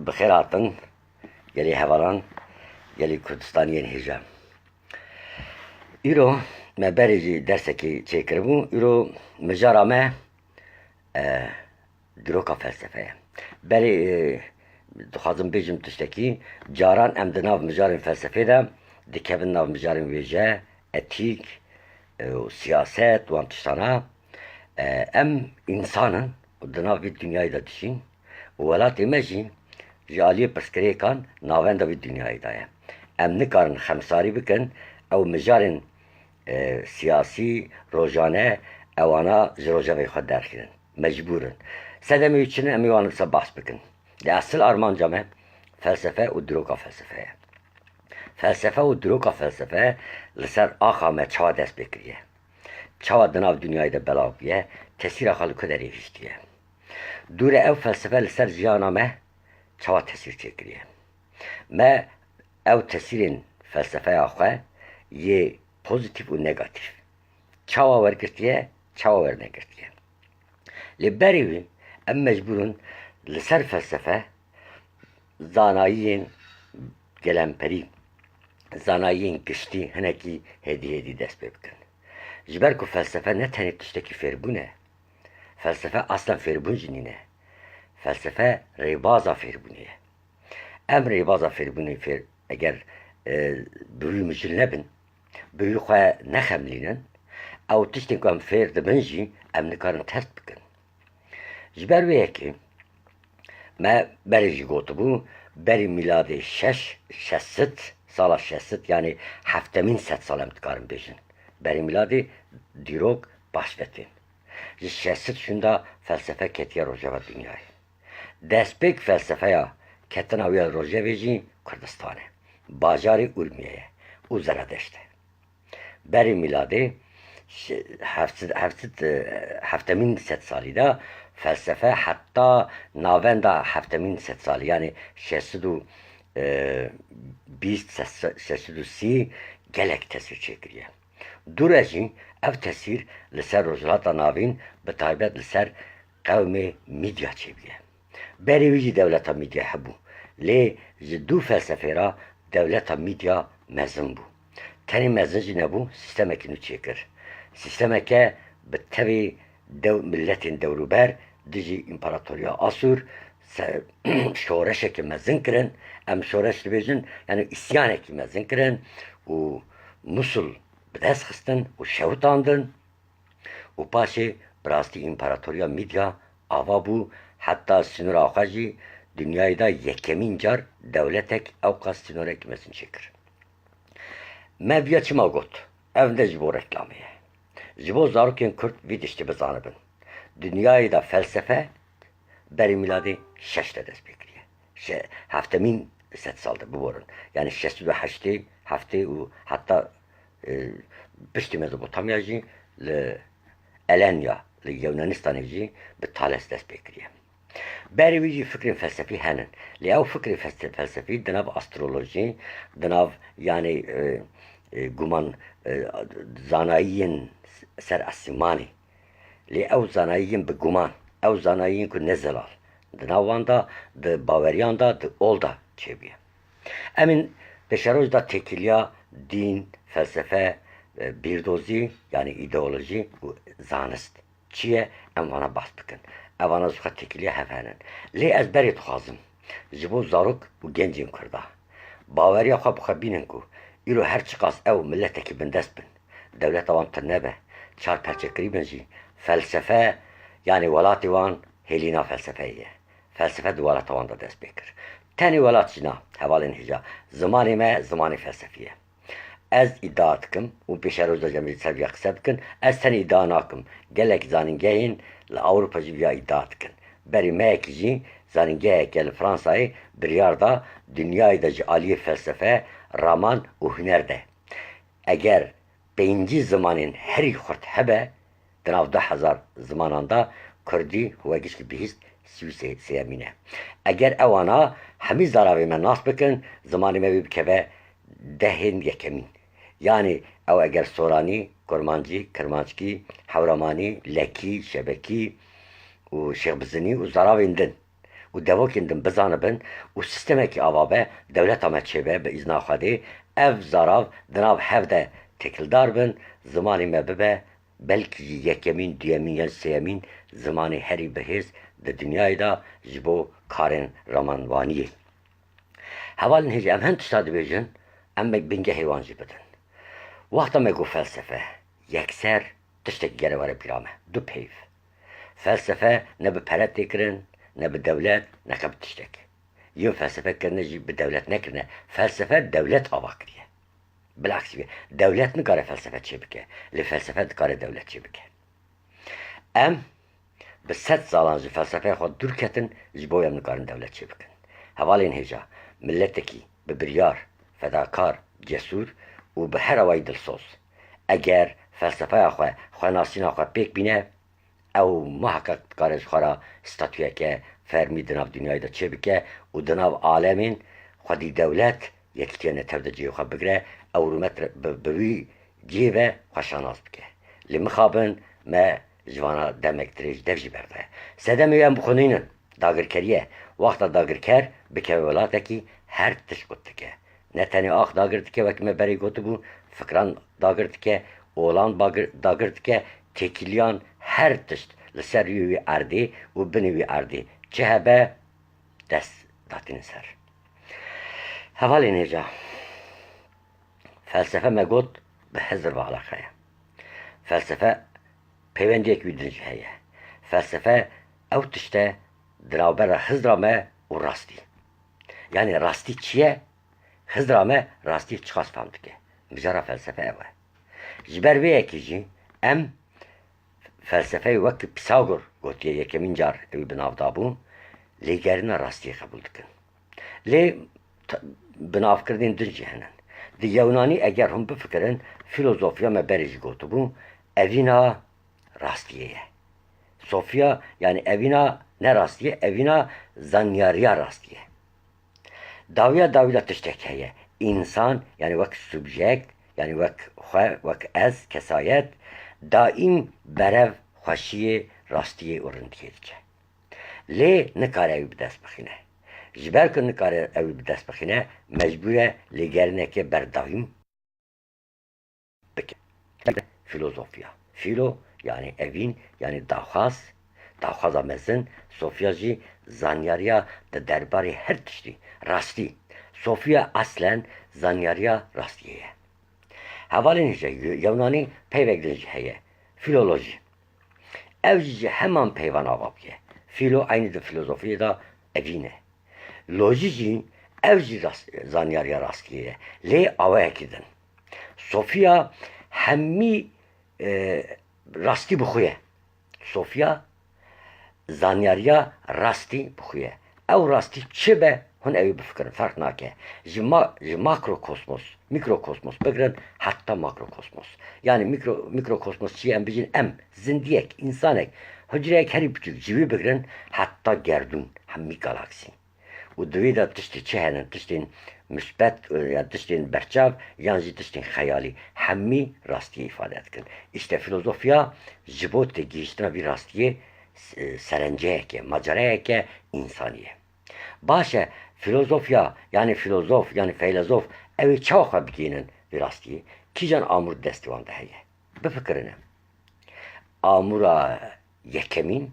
بخیر هاتن گلی هواران گلی کردستانی هجام ایرو ما بریجی درسی که چه کربو ایرو مجارمه دروکا فلسفه بری دخوازم بیجم تشتکی جاران ام دناو مجارن فلسفه ده دکبن ناو مجارن ویجه اتیک و siyaset و antiştana ام insanın dınav bir dünyayı da düşün velat imajin jaliye peskere kan navenda bir dünyayı da ya em nikarın xemsari bikin ev mijarın siyasi rojane evana jirojavê xwe derxirin mecburin sedemê için em ê wan bahs bikin de asıl armanca me felsefe û diroka felsefeye felsefe û diroka felsefe li ser axa me çawa dest pê kiriye çawa dinav dünyayı da belav biye tesîra xwe li ku derê hiştiye dûre ev felsefe li ser jiyana me çawa tesîr çêkiriye me ew tesîrên felsefeya xwe yê pozitif û negatif çawa wergirtiye çawa wernegirtiye li berî wî em mecbûrin li ser felsefe zanayiyên gelemperî zanayiyên giştî hinekî hêdî dest pê bikin ji ber ku felsefe ne tenê tiştekî fêrbûn e felsefe aslen fêrbûn jî nîne felsefe rêbaza fêrbûnê ye em rêbaza fêrbûnê eger bûyî mijil nebin bûyî xwe nexemlînin ew tiştên ku em fêr dibin jî em nikarin test bikin ji ber wê yekê me berê jî gotibû berî miladê şesit sala şesit yani heftemîn sed sal em dikarin bêjin berî miladê dîrok başvetên ji şesit şunda felsefe ketiye rojeva dünyayê destpêk felsefeya ketina wê rojevê jî Kurdistan e bajarê Urmiye û Zeradeşt e berî miladê heftemîn sed salî de felsefe heta navenda heftemîn sed salî yani şesit û bîst şesit û sî gelek tesîr çêkiriye dûre jî ev tesîr li ser rojhilata navîn bi taybet li ser qewmê mîdya çêbûye berî wî jî dewleta mîdya hebû lê ji dû felsefê re dewleta mîdya mezin bû tenê mezin jî nebû sîstemekî nû çêkir sîstemeke bi tevê milletên dewrûber dijî împaratoriya Asûr şoreşekî mezin kirin em şoreş dibêjin yani îsyanekî mezin kirin û Musul bi dest xistin û şewitandin û paşê bi rastî împaratoriya mîdya ava bû heta sînora xwe jî dünyayê da yekemîn car dewletek ew qas sînorekî mezin çêkir me viya çima got ev ne ji bo reklamê ye ji bo zarokên Kurd vî tiştî bizanibin dünyayê da felsefe berî miladê şeş de dest pê kiriye heftemîn sed sal de biborin yani şeştî û heştê heftê û heta piştî Mezopotamya jî li Elenya li Yewnanistanê jî bi Thales dest pê kiriye berî wî jî fikrên felsefî henin lê ew fikrê felsefî di nav astrolojî di nav yani guman zanayiyên ser esîmanê lê ew zanayiyên bi guman ew zanayiyên ku ne zelal di nav wan da di baweriyan da di ol da çêbûye em ên peşeroj da têkiliya dîn felsefe bîrdozî yani îdeolojî û zanist çi ye em wana bahs bikin evana ji xwe têkiliya hev henin lê ez berê dixwazim ji bo zarok û gencên Kurda baweriya xwe bi xwe bînin ku îro her çi qas ew milletekî bindest bin dewleta wan tin nebe çarpelçekirî bin jî felsefe yani welatê wan hêlîna felsefeyê ye felsefe di welata wan da dest pê kir tenê welat jîna hevalên hêja zimanê me zimanê felsefî ye ez îdia dikim û pêşeroj da cemî seviya qise bikin ez tenê îdia nakim gelek zanîngehên li Ewropa jî vêya îdia dikin berî me yekî jî zanîngeheke li Fransayê biryar da dünyayê de ji aliyê felsefe raman û huner de eger pêncî zimanên herî xurt hebe di nav 10,000 zimanan da Kurdî û giştî bihîst sêyemîn e eger ewana hemî zaravê me nas bikin zimanê me wê bikeve dehên yekemîn yani ew eger Soranî Kurmancî Kirmanckî Hewremanî Lekî Şebekî û Şêxbizinî û zaravên din و devokên din bizanibin û sistemekî ava be dewleta me çêbe bi îzna Xwedê ev zarav di nav hev de têkildar bin zimanê me bibe belkî jî yekemîn, duyemîn yan sêyemîn zimanê herî bihêz di dünyayê da ji bo karên ramanvaniyê. Hevalên hêja em hin tişta dibêjin em bingehê wan jî bidin. Wexta me got felsefe yekser tiştekî gere were pîra me du peyv. Felsefe ne bi pere tê kirin ne bi dewlet neke bi tiştek. Yên felsefe kirine jî bi dewlet nekirine. Felsefe dewlet ava kiriye. Bilaks be dewlet nikare felsefe çê bike. Lê felsefe dikare dewlet çê bike. Em bi sed salan ji felsefeya xwe dûr ketin ji bo em nikarin dewlet çê bikin. Hevalên hêja milletekî bi biryar, fedakar, cesûr û bi her awayî dilsoz. Eger felsefeya xwe xwenasîna xwe pêk bîne ew muheqeq dikare ji xwe ra statûyeke fermî di nav dünyayê de çê bike û di nav alemên xwedî dewlet yekîtiye tev de cihê xwe bigire ew rûmet bi wî cihê ve xweşanas bike. Lê mixabin me ji vana demek dirê ji dev jî berde. Sedemê em bixwînin dagirkeriye. Wexta dagirker bikeve welatekî her tişt got dike. Ne tenê ax dagir dike wekî me berê gotibû, fikran dagir dike, olan dagir dike, têkiliyan her tişt li ser wî erdê û binê wî erdê çi hebe dest datînin ser. Hevalên hêja felsefe me got bi hizr ve alaqe ye. Felsefe peywendiyek wî din jî heye. Felsefe ew tişt e di navbera hizra me û rastî. Yani rastî çi ye? Hizra me rastî çi qas fehm dike. Mijara felsefe ew e. Ji ber vê yekê jî em felsefeyê wekî Pisagor gotiye yekemîn car ew bi nav dabû lêgerîna rastiyê qebûl dikin. Lê bi navkirinên din jî hene. Di Yunanî eger hûn bifikirin filozofiya me berê jî gotibû evîna rastiyê ye. Sofya yani evîna ne rastiye? Evîna zanyariya rastiye. Dawiya dawîla tiştek heye. İnsan yani wek subjekt yani wek xwe wek ez kesayet daim berev xweşiyê rastiyê û rindiyê dike. Lê nikare ew bi dest bixîne. Ji ber ku nikare ew bi dest bixîne mecbûr e lêgerinekê berdawîm bike. Filozofya. Filo yani evîn yani daxwaz, daxwaza mezin, Sofya jî zanyariya di derbarê her tiştî rastî. Sofya aslen zanyariya rastiyê ye. Hevalên hêja Yunanî peyvek din jî heye. Filoloji. Ew jî heman peyvan ava bike. Filo aynı di filozofiyê da evîn e. Loji jî ew jî zanyariya rastiyê ye. Lê awayekî din. Sofya hemî rastî bixuye. Sofya zanyariya rastî bixuye. Ew rastî çi be hûn evî bifikirin ferq nake. Ji makrokosmos, mikrokosmos bigirin heta makrokosmos. Yani mikrokosmos çi em bijîn em zindiyek, insanek, hücreyek herî biçûk civî bigirin heta gerdûn hemî galaksî. û divê de tiştê çi henin tiştên müsbet yani tiştên berçav yan jî tiştên xeyalî hemî rastiyê îfade dikin. İşte filozofya ji bo têgihîştina vî rastiyê serenceyeke, macerayeke insaniye. Baş e filozofya yani filozof yani feylezof evê çawa xwe bigihînin vî rastiyê kîjan amûr destê wan de heye. Bifikirin em. Amûra yekemîn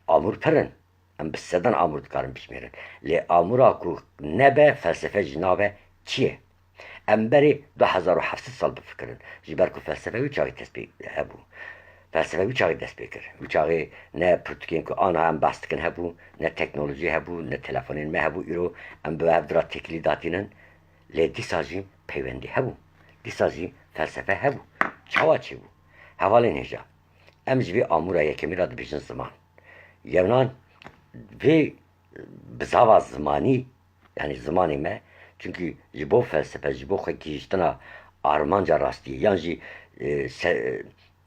amûr pirin. Em bi sedan amûr dikarin bişmêrin. Lê amûra ku nebe felsefe jî nabe çi ye? Em berê 2700 sal bifikirin. Ji ber ku felsefe wî çaxê dest pê hebû. Felsefe wî çaxê dest pê kir. Wî çaxê ne pirtûkên ku ana em behs dikin hebû, ne teknolojî hebû, ne telefonên me hebû îro em bi ev dira têkilî datînin. Lê dîsa jî peywendî hebû. Dîsa jî felsefe hebû. Çawa çêbû? Hevalên hêja. Em ji vê amûra yekemî ra dibêjin ziman. Yunan vê bizava zimanî yani zimanê me çünkü ji bo felsefe ji bo xwe gihîştina armanca rastiyê yan jî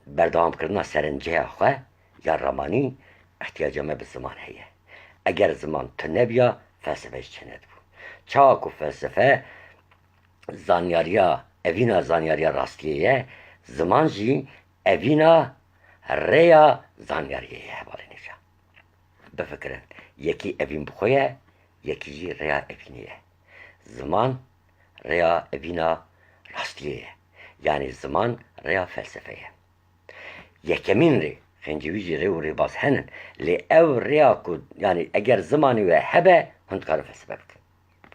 berdewamkirina serenceya xwe ya ramanî ihtiyaca me bi ziman heye. Eger ziman tu nebiya felsefe jî çi nedibû. Çawa ku felsefe zanyariya evîna zanyariya rastiyê ye ziman jî evîna rêya zanyariyê ye hevalên hêja. Bifikirin Yeki evin bixoye, yeki jî rêya evînê ye. Zaman rêya evîna rastiyê ye. Yani zaman rêya felsefeye. Yekemîn rê, xêncî wî jî rê û rêbaz henin. Lê ev rêya ku yani eger zimanê we hebe, hûn dikarin felsefe bikin.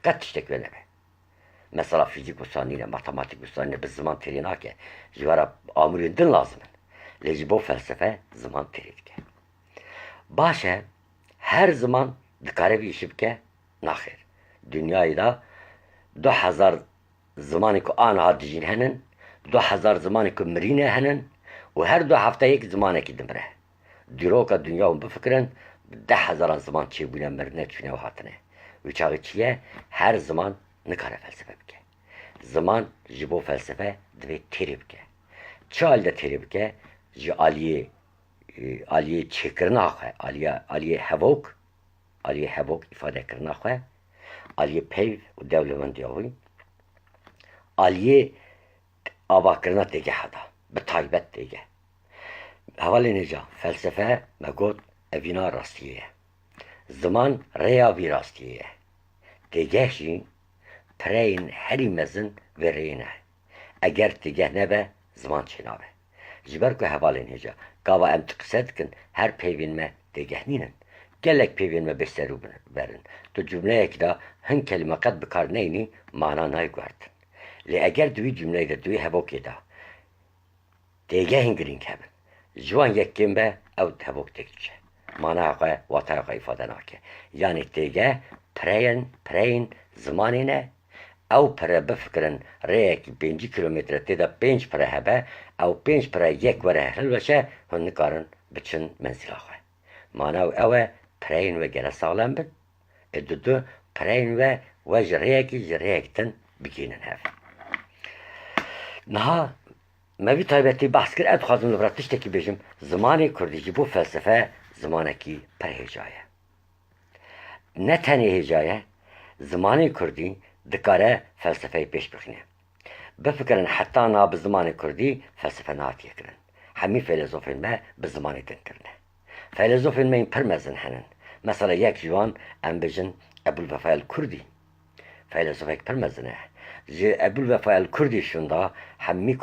Qet tiştek we nebe. Mesela fizik wisa matematik wisa bi ziman têrî nake. Ji wera amûrên din lazim in. Lê ji bo felsefe ziman têrî dike. Baş e, her zaman dikare vî işi bike, naxêr. Dünyayê da 2000 zimanê ku aniha dijîn henin, 2000 zimanê ku mirîne henin û her 2 hefteyek zimanekî dimire. Dîroka dünya hûn bifikirin, 10,000 ziman çêbûne mirine çûne û hatine. Wî çaxê çi ye? Her zaman nikare felsefe bike. Zaman ji bo felsefe divê têrê bike. Çi halde têrê bike? Ji aliyê çêkirina xwe, aliyê hevok îfadekirina xwe, aliyê peyv û dewlemendiya wî, aliyê avakirina têgeha da, bi taybet têgeh. Hevalên hêja, felsefe me got evîna rastiyê ye. Zaman rêya vî rastiyê ye. Têgeh jî pireyên herî mezin ve rêyê ne. Eger têgeh nebe, ziman çê nabe. Ji ber ku hevalên hêja, gava em qise dikin, her peyvên me têgeh nînin. Gelek peyvên me beşserû berin. Tu cümleyekî da hin kelime qet bikar neynî, mana nayê guhertin. Lê eger di wî cümleyê de, di wî hevokê da têgehên girîng hebin, ji wan yekên be ew hevok têk diçe. Manaya xwe, wataya xwe îfade nake. Yani têgeh pireyên zimanê ne, ew pire bifikirin rêyekî 5 kilometre tê de 5 pire hebe, ew 5 pire yek were hilweşe, hûn nikarin biçin menzîla xwe. Mana ew e pireyên we gere saxlem bin, du pireyên we ji rêyekî ji rêyek din bigihînin hev. Niha me vî taybetî behs kir, ew dixwazim li vir tiştekî bêjim, zimanê Kurdî ji bo felsefe zimanekî pir hêja ye. Ne tenê hêja ye, zimanê Kurdî dikare felsefeyê pêş bixîne. Bifikirin heta na bi zimanê Kurdî felsefe nehatiye kirin. Hemî felezofên me bi zimanê din kirine. Felezofên me pir mezin henin. Mesela yek ji wan em bijin Ebûlvefa el-Kurdî. Felezofek pir mezin e. Ji Ebûlvefa el-Kurdî şunda hemî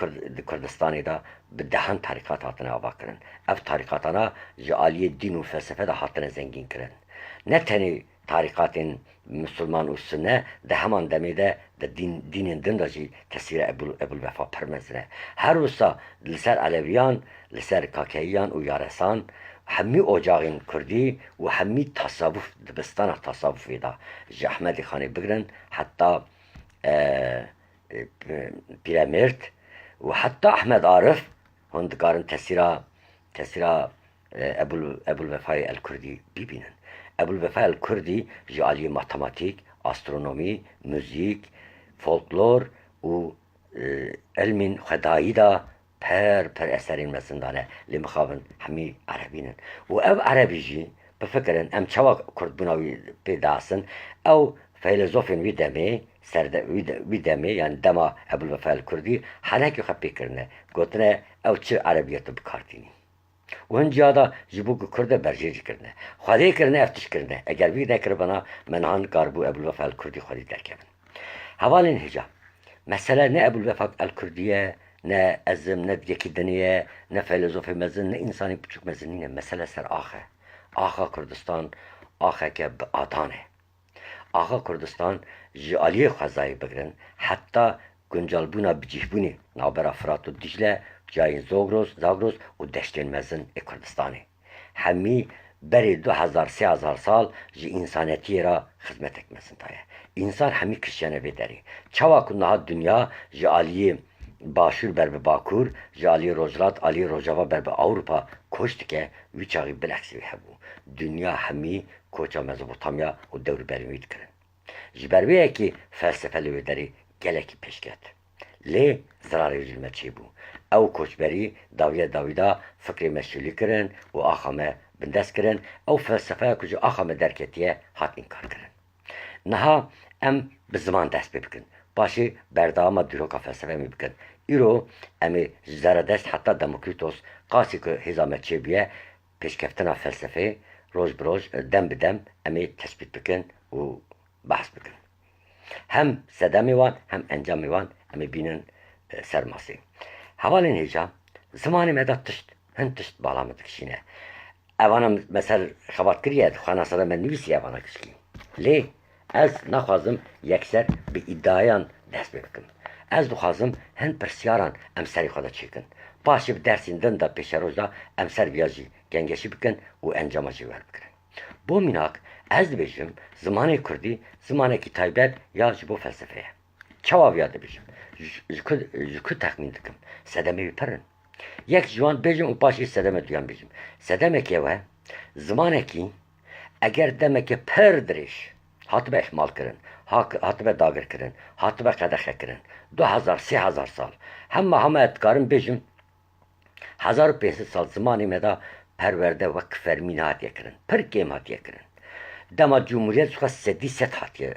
Kurdistanê da bi dehan tarîkat hatine avakirin. Ev tarîkatana ji aliyê din û felsefe de hatine zengîn kirin. Ne tenê tarîkatên Müslüman û Sünne di heman demê de dînên din de jî tesîra Ebûlvefa pir mezin e. Her wisa li ser Eleviyan, li ser Kakeyiyan û Yaresan hemî ocağên Kurdî û hemî tasavvuf dibistana tasavvufê da ji Ehmedî Xanê bigirin, heta Pîremîrd û heta Ehmed Arif hûn dikarin tesîra Ebûlvefayê el-Kurdî bibînin. Ebûlvefa el-Kurdî ji aliyê matematik, astronomî, müzik, folklor û ilmên xwedayî da per eserên mezindan e. Lê mixabin hemî erebînin. û ev erebî jî bifikirin em çawa Kurdbûna wî pê diasin, ew felezofên wî demê yani dema Ebûlvefa el-Kurdî henekî xwe pê kirine. Gotine ew çi erebiyetê bikardînî. û hin ciya da ji bo ku Kurd e berjêr kirine. Xwedê kirine, ev tişt kirine. Eger wî nekiribina me niha nikaribû Ebûlvefa el-Kurdî xwedî derkevin. Hevalên hêja. Mesele ne Ebûlvefa el-Kurdî ye, ne ezim, ne yekî dinê ye, ne felezofê mezin, ne insanê biçûk mezin nîne. Mesele ser axe. Axa Kurdistan axeke bi adan e. Axa Kurdistan ji aliyê xwezayê bigirin, heta guncalbûna bicîhbûnê navbera Firat û Dicle, cayên Zagros û deştên mezin ê Kurdistanê. Hemî berê 2000-3000 sal ji însaniyetiyê ra xizmetek mezin daye. İnsan hemî kişiyane vê derê. Çawa ku niha dünya ji aliyê Başûr ber bi Bakur, ji aliyê Rojhilat, aliyê Rojava ber bi Ewropa koç dike, wî çaxî bileksî hebû. Dünya hemî koça Mezopotamya û dewrberên wî dikirin. Ji ber wê yekî felsefe li wê derê gelekî pêşket. Lê zirarê jî me çêbû. Ew koçberî dawiya da fikrê me şûlî kirin û axa me bindest kirin. Ew felsefeya ku ji axa me derketiye hat înkar kirin. Niha em bi ziman dest pê bikin. Başê berdawama dîroka felsefemê bikin. Îro em ê ji Zerdest heta Demokritos qasî ku hêza me çêbûye pêşkeftina felsefê روز بروز دم بدم امی تثبیت بکن و بحث بکن هم صدمی وان هم انجامی وان امی بینن سرماسی حوالین هیجا زمانی مدا تشت هن تشت bağlamadık işine evanım mesela xabat kiriye xanasada men nivisi evana kişki li ez naxwazim yekser bi iddiayan dest bikim ez dixwazim hin pirsyaran em serî xwe de çêkin paşê bi dersên din da pêşeroj da em ser jî gengeşî bikin û encama jî werbigirin bo mînak ez dibêjim zimanê kurdî zimanekî taybet ya ji bo felsefeye çawa vêya dibêjim ji ku texmîn dikim sedemê wî pirin yek ji wan bêjim û paşê sedeme duyan bêjim sedemekê we zimanekî eger demekê pir dirêj hatibe ihmal kirin hatibe dagir kirin hatibe qedexe kirin 2000-3000 sal heme dikarim bêjim 1500 sal zimanê me da perwerde wek fermîn hatiye kirin pir kêm hatiye kirin dema cumhuriyet xwe sedî sed hatiye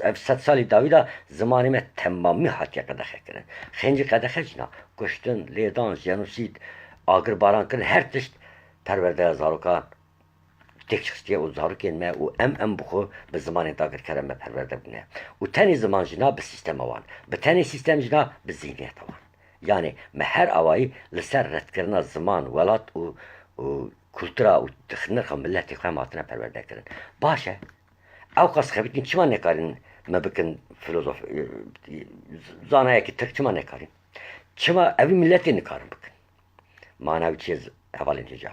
ev sed salî dawî da zimanê me temamî hatiye qedexe kirin xencî qedexe jina kuştin lêdan jenosîd agirbaran kirin her tişt perwerdeya zarokan tek şixstiye û zarokên me û em bixwe bi zimanê dagirkeran me perwerde bûne û tenê ziman jina bi sîstema wan bi tenê sîstem jina bi zihniyeta wan yani me her awayî li ser redkirina ziman welat û kultura û nirxa milletê xwe em hatine perwerde kirin baş e ew qas xebîtîn çima nekarin me bikin filozof zanayekî tirk çima nekarin çima evî milletê nikarin bikin manavî çi ye hevalên hêja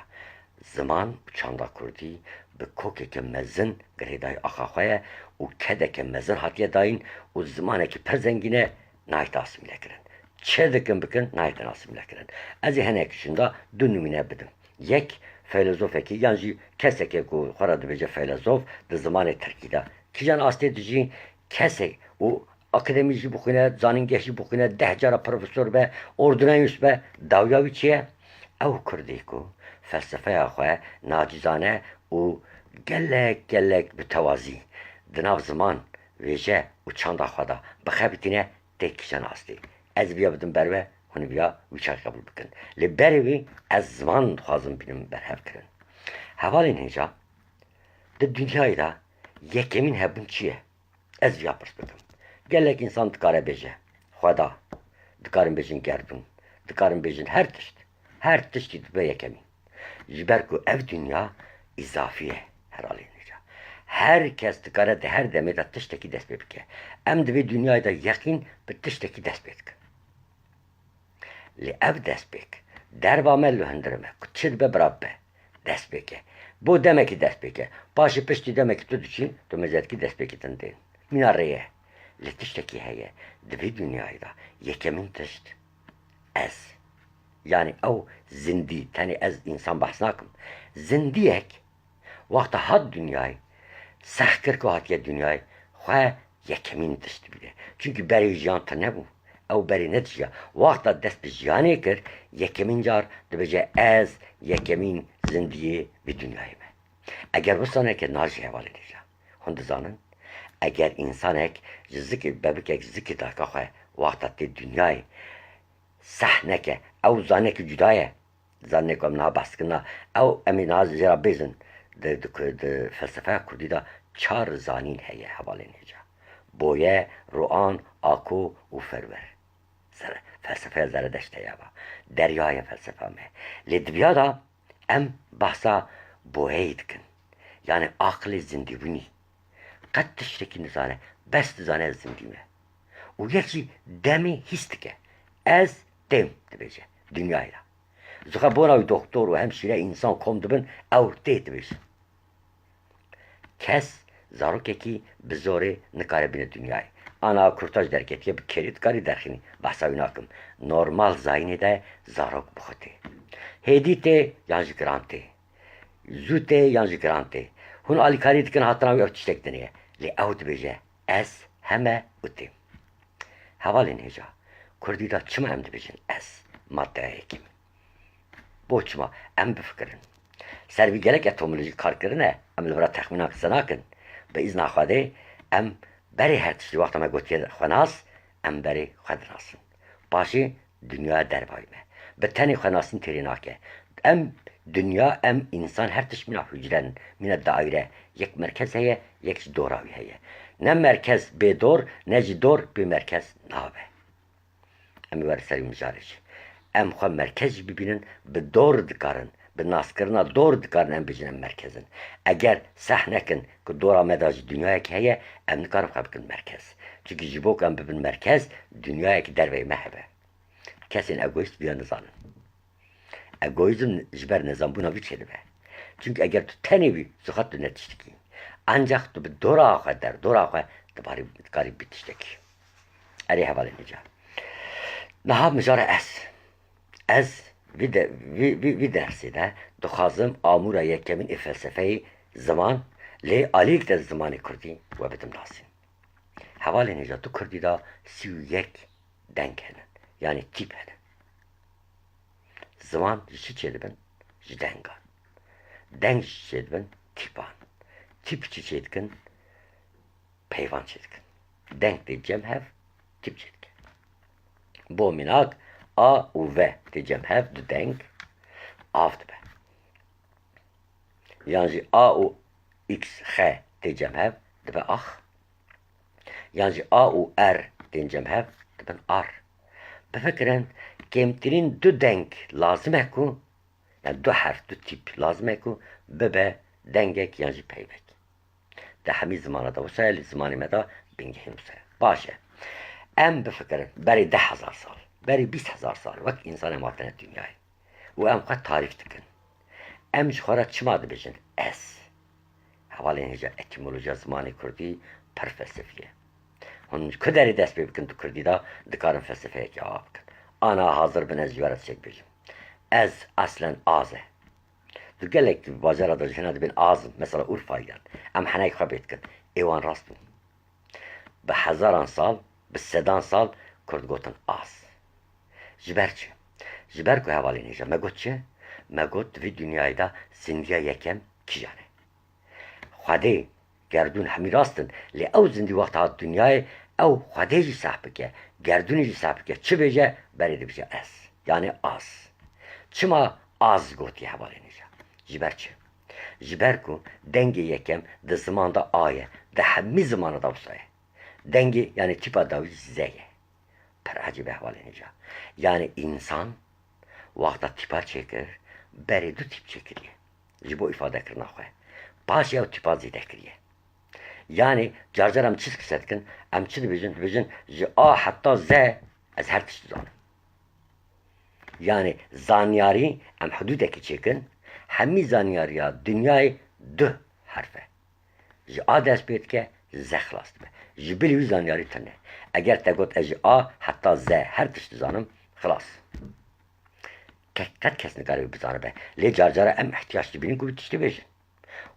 ziman çanda kurdî bi kokeke mezin girêdayî axa xwe ye û kedeke mezin hatiye dayîn û zimanekî pir zengîn e nayê asîmîle kirin çi dikin bikin nayê asîmîle kirin ez ê hinekî şûn da du numîne bidim yek filozofekî yan jî kesekê ku xwe re dibêje filozof di zimanê tirkî de kîjan astê dijî kesek û akademî jî bixwîne zanîngeh jî bixwîne 10 cara profesör be ordûneyûs be dawiya wî çi ye ew kurdî ku felsefeya xwe nacizane û gelek bi tewazî di nav ziman wêje û çanda xwe da bixebitîne tê kîjan astê ez vêya bidim ber we hûn vêya wî çar qebûl bikin li berê wî ez ziman dixwazim bînim berhev kirin hevalên hêja di dunyayê da yekemîn hebûn çi ye ez vêya pirs bikim gelek însan dikare bêje xweda dikarin bêjin gerdûn dikarin bêjin her tiştî dibe yekemîn ji ber ku ev dünya izafî ye herhalên hêja herkes dikare di her demê de tiştekî dest pê bike em divê dünyayê de yeqîn bi tiştekî dest pê dikin li ev destpêk derba me li hundirê me ku çi dibe birav be destpêk e bo demekî destpêk e paşê piştî demekî tu diçîn tu mezetkî destpêkê din tên mîna rê ye li tiştekî heye divê dünyayê da yekemîn tişt ez yani ew zindî tenê ez însan behs nakim zindiyek wexta hat dünyayê sex kir ku hatiye dünyayê xwe yekemîn tişt bîne çünkü berê jiyan te nebû ew berê nedijiya wexta dest bi jiyanê kir yekemîn car dibêje ez yekemîn zindiyê vî dünyayê me eger wisaneke najî hevalê hêja hûn dizanin eger însanek ji zikê bebikek zikê daka xwe wexta tê dünyayê seh neke ew zanekî cuda ye zanê ku em niha behs kirina ew em ê niha jêra bêjin di felsefeya kurdî da çar zanîn heye hevalên hêja boye roan ako û ferwer felsefeya zeredeşt heye va deryaya felsefa me lê dibiya da em behsa boyeyê dikin yani aqilê zindîbûnî qet tiştekî nizane bes dizane ez zindî me û yek jî demê hîs dike ez dem dibêje dünyayê da zixwe bona wî doktor û hemşîre însan kom dibin ew tê dibêjin kes zarokekî bi zorê nikare bîne dünyayê ana kurtaj derketiye bi kerî dikarî derxînî behsa wî nakim normal zayînê de zarok bixwe tê hêdî tê yan ji giran tê zû tê yan ji giran tê hûn alîkarî dikin hatina wî ew tiştek diniye lê ew dibêje ez heme û têm hevalên hêja kurdî da çima em dibêjin ez maddeya yekîm bo çima em bifikirin ser vî gelek etomolojî kar kirine em li vir texmînan qise nakin bi îzna xwedê em berê her tiştî wexta me gotiye xwe nas em berê xwe dinasin paşê dünyaya derbayî me bi tenê xwe nasîn têrê nake em دنیا ام انسان هر تش من حجرن من دایره یک مرکز هیه یک دوراوی هیه نه مرکز به دور نه جی دور به مرکز نابه ام ورسری مجارش ام خو مرکز ببینن به دور دکارن به ناسکرنا دور دکارن ام بجنن مرکزن اگر صح نکن که دورا مداج دنیا که هیه ام نکارم خواب کن مرکز چونکه جبوک ام ببین مرکز دنیا که در وی محبه کسی اگویست بیا نزانن اگویزم جبر نظام بونا وی چه به چونکه اگر تو تنیوی زخات تو نتیشتکی ancak تو به دورا خواهد در دورا خواهد دباری کاری بیتشتکی اری حوالی نجا نها مجار از وی درسی ده دخوازم آمورا یکمین فلسفه زمان لی آلیک در زمان کردی و بدم لازم حوالی نجا تو کردی دا 31 دنگ هنن yani tip هنن zaman جی چه دبن جی دنگان دنگ جی چه دبن tipan tip çi çetkin peyvan çetkin denk diyeceğim hev tip çetkin bu minak a u v diyeceğim hev de denk avd be yani a u x h diyeceğim hev de be ah yani a u r diyeceğim hev de ben ar befekren kemtirin du denk lazım eku yani du harf du tip lazım eku bebe dengek yani peybek ده همه زمانه دا وسایل زمانی مدا بینگه نوسه باشه ام بفکرن بری 10,000 سال بری 20,000 سال وقت انسان ماتن دنیای و ام قد تعریف دکن ام جخوره چما ده بجن اس حوالی هجا اتیمولوژی زمانی کردی پر فلسفیه هون کدری دست بکن تو کردی دا دکارن فلسفیه که آب کن آنا حاضر بن از جوارت چک بجن از اصلا آزه تو gelek bazara da jena bin azm mesela Urfa'dan am hanay xabet kın evan rast bu be hazaran sal be sedan sal kurd gotan az jiber ku havali neja megot vi dünyayda zindiya yekem kijane xade gerdun hemi rastın li ev zindi vaqt hat dünyayı ev xade ji sahbike gerdun ji sahbike çi beje beridi beje az yani az çima az goti havali neja jiber ku dengi yekem de zamanda aye de hemmi zamanı da usaya dengi yani tipa da zeye per acib ahvali neca yani insan vakta tipa çekir beri du tip çekiriye jibo ifade kırna xoy baş ya tipa zide kiriye yani carcaram çiz kısetkin em çiz bizim ji a hatta z az her tişt zanım yani zanyari em hududeki çekin همی زانیاریا دنیای دو حرفه جی آ دست بید که ز خلاص به جی بلیوی زانیاری تنه اگر تگوت از آ حتی ز هر تشت زانم خلاص قد کس نگاری بزانه به لی جارجاره ام احتیاج دی بینین که بیتشتی بیشن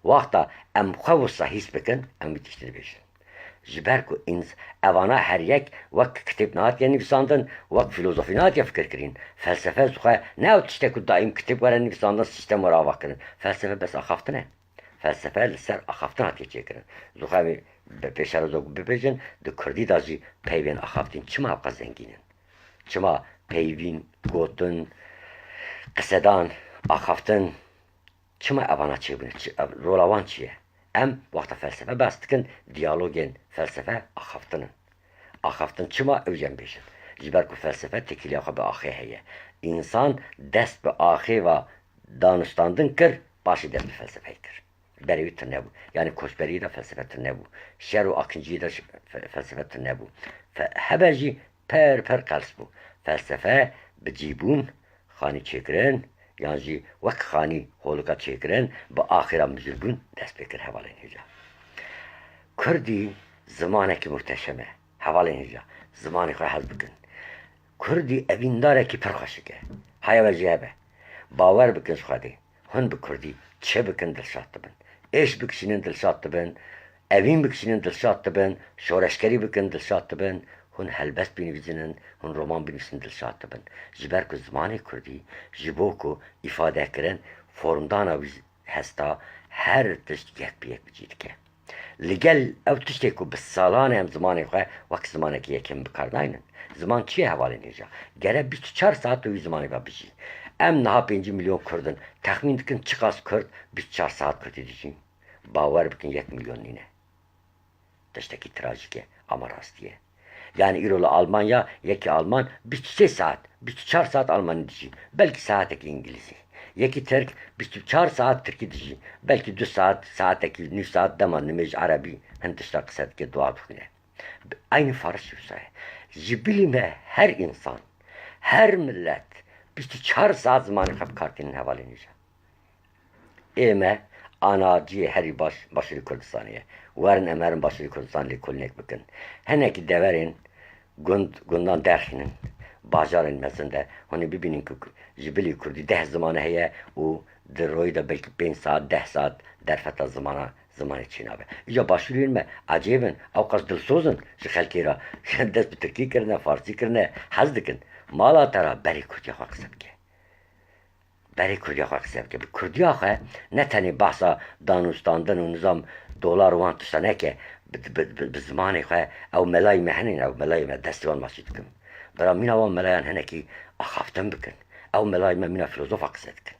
وقتا ام خوصا حیث بکن ام بیتشتی بیشن جبر کو اینز اوانا هر یک وک کتاب نات یا نویساندن وک فیلوزوفی نات یا فکر کرین فلسفه زخواه نه او تشته که دائم کتاب وره نویساندن سیستم وره آوه کرن فلسفه بس آخافتنه فلسفه لسر آخافتن هات یه کرن زخواه پیشر زوگ ببیجن دو کردی دازی پیوین آخافتین چما اوقا زنگینن چما پیوین گوتن قصدان آخافتن چما اوانا چه بونه رولاوان چیه ام وقت فلسفه بستکن دیالوگین فلسفه آخافتن چما اوجن بیشن جبر کو فلسفه تکیلی آخه به آخه هیه انسان دست به آخه و دانستاندن کر باشی دست به فلسفه کر بریوی تر نبو یعنی کشبری دا فلسفه تر نبو شر و اکنجی دا فلسفه تر نبو هبه جی پر قلس بو فلسفه بجیبون خانی چکرن yani jî wek xanî holika çêkirin bi axira mijilbûn dest pê kir hevalên hêja Kurdî zimanekî muhteşem e hevalên hêja zimanê xwe hez bikin Kurdî evîndarekî pir xweşik e haya ve jî hebe bawer bikin ji Xwedê hûn bi Kurdî çi bikin dilşat dibin êş bikişînin dilşat dibin evîn bikişînin dilşat dibin şoreşkerî bikin dilşat dibin hûn helbest binivîsinin hûn roman binivîsin dilşat dibin ji ber ku zimanê Kurdî ji bo ku îfadekirin formdana wî hesta her tişt yek bi yek bicî dike li gel ew tiştê ku bi salan em zimanê xwe wek zimanekî yekem bikar naynin ziman çi ye hevalên hêja gere 24 saat wî zimanê ve bijî Em naha 5 milyon Kurdun. Tahmin dikin çıkas Kurd 24 saat Kurd edeceğim. Bavar bikin 1 milyon nine. Tişteki trajike ama rastiye. Yani İrola Almanya, yeki Alman, 23 saat, 24 saat Alman edeceğim. Belki saatteki İngilizce. Yeki Türk, 24 saat Türk edeceğim. Belki 2 saat, saatteki 9 saat deman nemeci Arabi. Hindistan kısadaki dua tukune. Aynı Farsça say. Jibilime her insan, her millet, 24 saat zamanı kap kartinin havalanacak. Eme anacı heri başarı Kurdistan'ya. Varın emerin başarı Kurdistan'la kolinek bakın. Heneki deverin gundan derhinin bacarın mesinde. Hani bibinin ki jibili kurdi 10 zamanı heye o deroyu da belki 5 saat 10 saat derfeta zaman için abi. İca başlıyor mu? Acayibin. Avkas dilsozun. Şu halkira. Dest bir Türkiye kirne, Farsi kirne. Haz dikin. Mala tara beri kurdiya haksız ki. Beri Kurdiya haksız ki. Kurdiya ha ne tane bahsa Danustan'dan o nizam dolar wan tışane ki bi zamanı ha ev melay mehnin ev melay me destivan masjidkim. Bera mina wan melayan heneki ahaftan bikin. Ev melay me mina filozof haksız ki.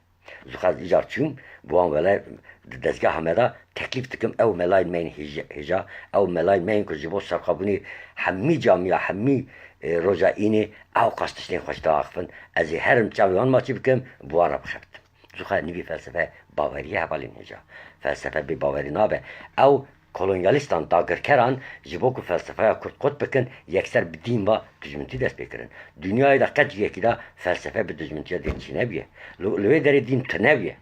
Zuhaz icarçıyım. Bu an velay dezgah hameda teklif dikim ev melay meyn hija ev melay meyn kujibo sarkabuni hammi camia hammi roja ini ev kastıştın hoşta akfın az herim çaviyan maçı bikim bu an abxabtım. Zuhaz nivi felsefe bavariye havalin hija. Felsefe bir bavari nabe ev kolonyalistan dagirkeran jiboku felsefeye kurt bikin yekser bir din va düzmünti dest bekirin. Dünyayı da kaç yeki da felsefe bir düzmüntiye dinçinebiye. Lüve deri din tünebiye.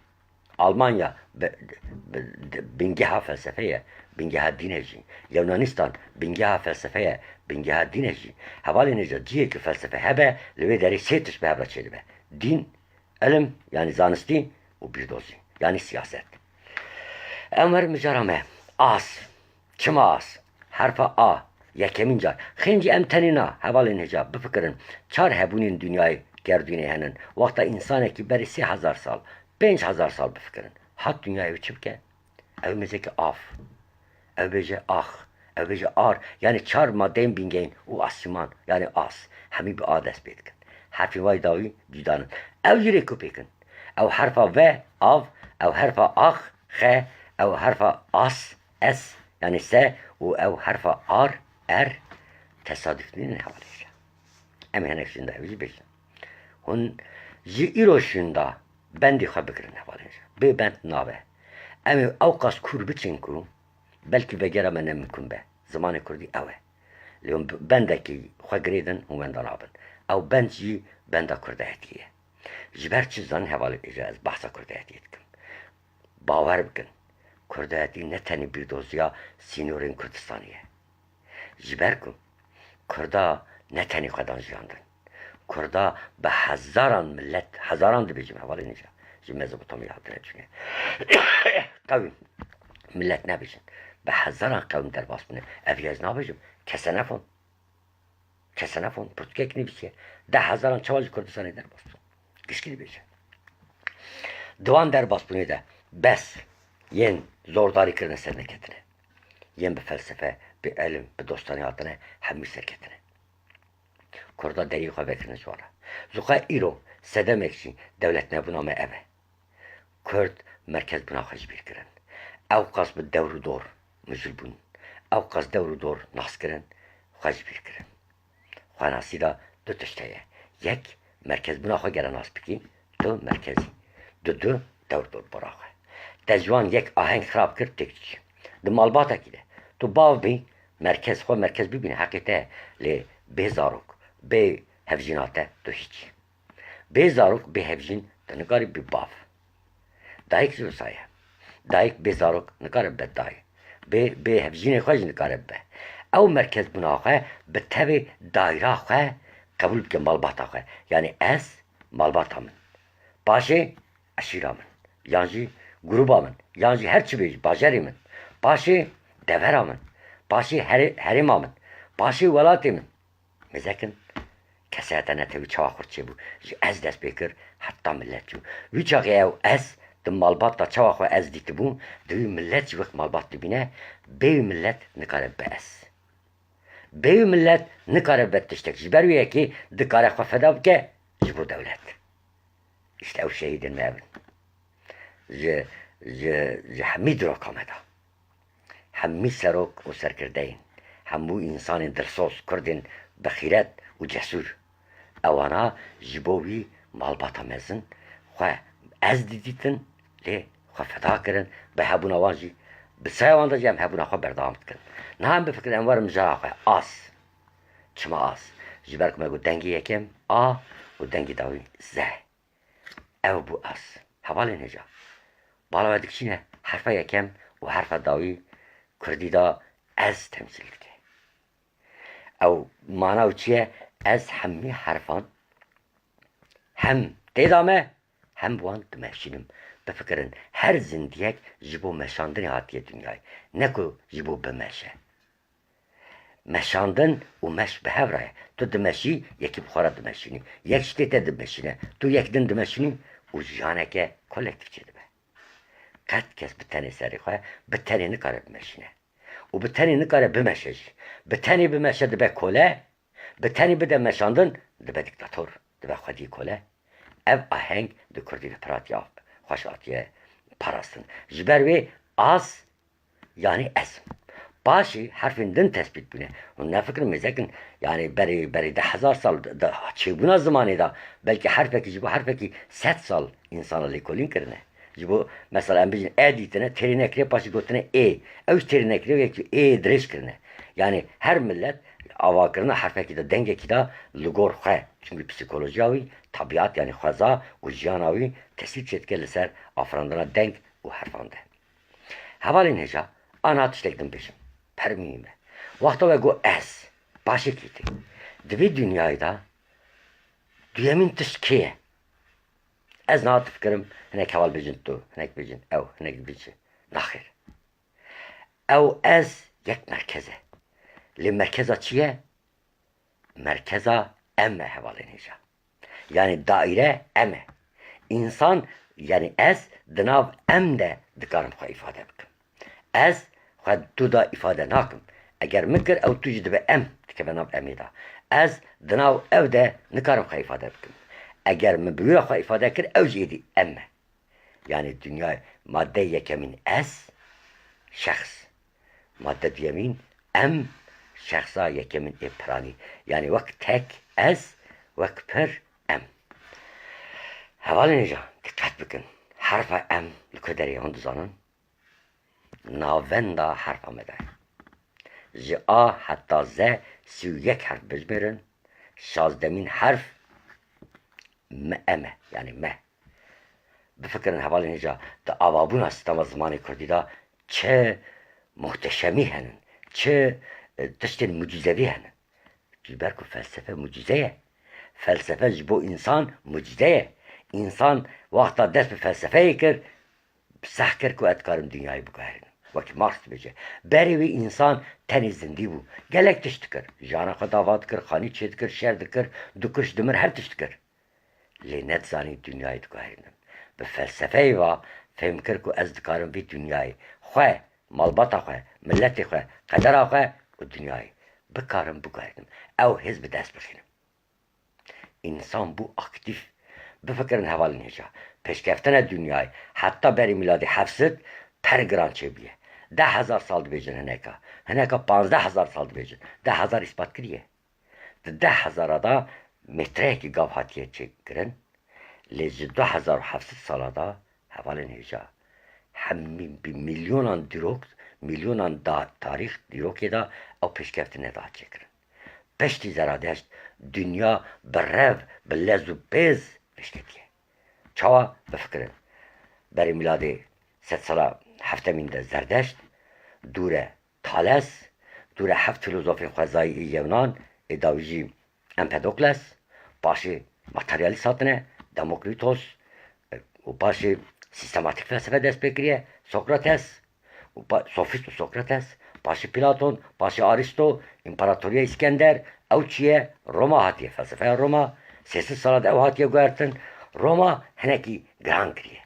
Almanya bingeha felsefeye, bingeha dineci. Yunanistan bingeha felsefeye, bingeha dineci. Havalinice diye ki felsefe hebe, lüve deri setiş be hebra çelibe. Din, ilim yani zanisti, o bir dozi. Yani siyaset. Emir mücarame. As. Çima as. Harfa A. Yekemin car. Xinci emtenina. Hevalin hicab. Bifikirin. Çar hebunin dünyayı gerdüğüne henin. Vakta insan eki beri 3000 sal. 5000 sal bifikirin. Hat dünyayı uçupke. Evimizdeki af. Evbece ah. Evbece ar. Yani çar madden bingeyin. O asiman. Yani as. Hemi bir ades betkin. Harfi vay davi cüdanın. Ev yürek köpekin. Ev harfa ve av. Ev harfa ah. He. Ev harfa as. Es yani se o ev harfa ar er tesadüflüğünün havalıyla. Emin ekşinde evci beşin. Hun ji iroşunda ben de haberin havalıyla. Be ben nabe. Emi avkas kur biçinku belki vegera menem mümkün be. Zamanı kurdi eve. Leon bendeki xagredin huvendan abin. Ev ben ji benda kurda hediye. Jiber çizdan havalıyla bahsa kurda hediye etkim. Bavar bikin. Kurdayeti ne tane bir dozya Sinyor'un Kürdistan'ıya. Jiberkum. Kurda ne tane kadar jandın. Kurda be hazaran millet, hazaran da bizim havalı nice. Şimdi Mezopotamya adına çünkü. Tabii millet ne bizim? Be hazaran kavim derbas bunu. Eviyaz ne yapacağım? Kesenefon. Kesenefon. Pürtkek ne bir şey. De hazaran çavacı Kürdistan'ı derbas bunu. Güçlü bir şey. Divan derbas bunu da. Bes. Yen zordari kirne serneketine. Yen bir felsefe, bir ilim, bir dostane adına hem bir serketine. Kurda deri xabekirine sonra. Zuka iro sedemek için devlet ne buna me eve. Kurd merkez buna xaj bir kirin. Avkas bir devru dor müzülbün. Avkas devru dor nas kirin, xaj bir kirin. Xanası da dö tişteye. Yek merkez buna xaj gelen nas biki, dö merkezi. Dö devru dor bırakı. Tezvan yek ahenk xrab kir tekçi. De malbata kide. Tu bav bi merkez xo merkez bibine hakite le bezarok be hevjinate tu hiç. Bezarok be hevjin de nikari bi bav. Dayık züsaya. Dayık bezarok nikari be dayı. Be hevjine xoj nikari be. Ev merkez buna xo be tabi daira xo kabul ke malbata xo. Yani ez malbatamın. Başı aşiramın. Yani grubamın, yani her çibeyi bacerimin, başı deveramın, başı herimamın, başı velatimin. Mezekin kesete tevi çavakurçu bu. Ez dest bekir hatta millet şu. Vüçak ev ez de malbat da çavakı ez dikti bu. De millet çivik malbat dibine bev millet nikare be ez. Bev millet nikare be tiştek. Jiberuye ki dikare feda bke jibu devlet. işte o şehidin mevin. Ji hemî dirokame da. Hemî serok û serkirdeyên. Hemû insanên dirsos, Kurdên bixîret û cesûr. Ewana ji bo wî malbata mezin xwe ez didîtin lê xwe feda kirin bi hebûna wan jî bi saya wan de jî em hebûna xwe berdewam dikin. Niha em bifikirin em werin mijara xwe as. Çima as? Ji ber ku me got dengê yekem a û dengê dawî z. Ew bû as. Hevalên hêja. Bala we dikişîne herfa yekem û herfa dawî Kurdî da ez temsîl dike. Ew mana ew çi ye? Ez hemî herfan hem têda me hem bi wan dimeşînim. Bifikirin her zindiyek ji bo meşandinê hatiye dünyayê. Ne ku ji bo bimeşe. Meşandin û meş bi hev re ye. Tu dimeşî yekî bi xwe re dimeşînî. Yek ji tê te dimeşîne. Tu yek din dimeşînî û jiyaneke kolektif çê dibe. Qet kes bi tenê serê xwe bi tenê nikare bimeşîne. û bi tenê nikare bimeşe jî. Bi tenê bimeşe dibe kole, bi tenê bide meşandin dibe diktator, dibe xwedî kole. Ev aheng di Kurdî de piratiya xweş hatiye parastin. Ji ber wê az yani ez. Başî herfên din tespît bûne. Hûn nefikirin mêzekin yani berî 10,000 sal çêbûna zimanê da belkî herfekî ji bo herfekî 100 sal insana lêkolîn kirine. Ji bo mesela em bijîn e dîtine terî nekiriye paşî gotine ê. Ew jî terî nekiriye yekî ê dirêj kirine. Yani her millet avakirina herfekî de dengekî da li gor xwe. Çünkü psikolojiya wî, tabiat yani xweza û jiyana wî tespît çêdike li ser afirandina deng û herfan de. Hevalên hêja an hat tiştek din bêjim. Permî me. Waxta we got ez başekî tê. Di vê dünyayê da duyemîn tişt kê ye? Ez niha difikirim hinek heval bêjin tu, hinek bêjin ew, hinek bêjin naxêr. Ew ez yek merkez e. Lê merkeza çi ye? Merkeza em e hevalên hêja. Yani daire em e. İnsan yani ez di nav em de dikarim xwe îfade bikim. Ez xwe tu da îfade nakim. Eger min kir ew tu jî dibe em dikeve nav emê da. Ez di nav ew de nikarim xwe îfade bikim. Eger min bi wê re xwe îfade kir ew jî êdî em me. Yani dünya madde yekemîn ez şexs. Madde duyemîn em şexsa yekemîn ê piranî. Yani wek tek ez wek pir em. Hevalên hêja dikkat bikin. Herfa em li ku derê hûn dizanin navenda herfa me de. Ji a heta z 31 herf bijmêrin. 16mîn herf me em e. Yani me. Bifikirin hevalên hêja di avabûna sistema zimanê Kurdî da çi muhteşemî henin. Çi tiştên mucizevî henin. Ji ber ku felsefe mucize ye. Felsefe ji bo insan mucize ye. İnsan waxta dest bi felsefeyê kir, seh kir ku ez dikarim dünyayê biguherinim. Wekî Marx dibêje. Berê wî insan tenê zindî bû. Gelek tişt dikir. Jana xwe dava dikir, xanî çê dikir, şer dikir, dikuş dimir her tişt dikir. Lê ne dizanî dünyayê diguherinim. Bi felsefeyê ve fêm kir ku ez dikarim vî dünyayê xwe, malbata xwe, milletê xwe, qedera xwe û dünyayê bikarim biguherinim. Ew hêz bi dest bixînim. İnsan bû aktif. Bifikirin hevalên hêja. Pêşkeftina dünyayê heta berî miladê 700 per giran çêbûye. 10,000 sal dibêjin hineka. Hineka 15,000 sal dibêjin. 10,000 îspat kiriye. Di 10,000 da metreyekî gav hatiye çêkirin. Lê ji 2700 sala da hevalên hêja hemî bi milyonan dîrok, milyonan tarîx dîrokê da ew pêşkeftinê da çêkirin. Piştî zeradeşt dünya bi rev, bi lez û pêz pêşketiye. Çawa bifikirin. Berî miladê 100 sala heftemîn de zerdeşt, dûre Thales, dûre heft filozofên xwezayî ê Yewnan ê dawî jî Empedokles, paşê materyalîst hatine, Demokritos û paşê sistematik felsefe dest pê kiriye, Sokrates, Sofîst û Sokrates, paşê Platon, paşê Aristo, İmparatoriya İskender, ew çi ye? Roma hatiye, felsefeya Roma, 300 sala de ew hatiye guhertin. Roma hinekî giran kiriye.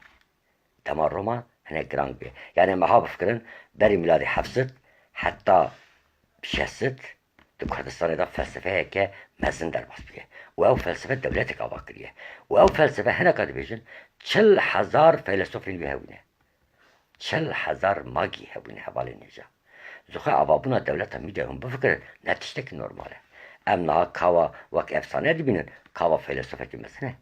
Dema Roma hinek giran kiriye. Yani meha bifikirin berî miladê 700 heta 60 di Kurdistanê da felsefeyeke mezin derbas bûye. و او فلسفه دولتك آوا کریه و او فلسفه هنه قد بیجن 40,000 فیلسوفین وی هونه 40,000 ماگی هونه حوالی نیجا زخه آوابونا دولتا میده هم بفکر نتیجه که نرماله ام نه کاوا وک افسانه دی بینن کاوا فیلسوفه که مثلا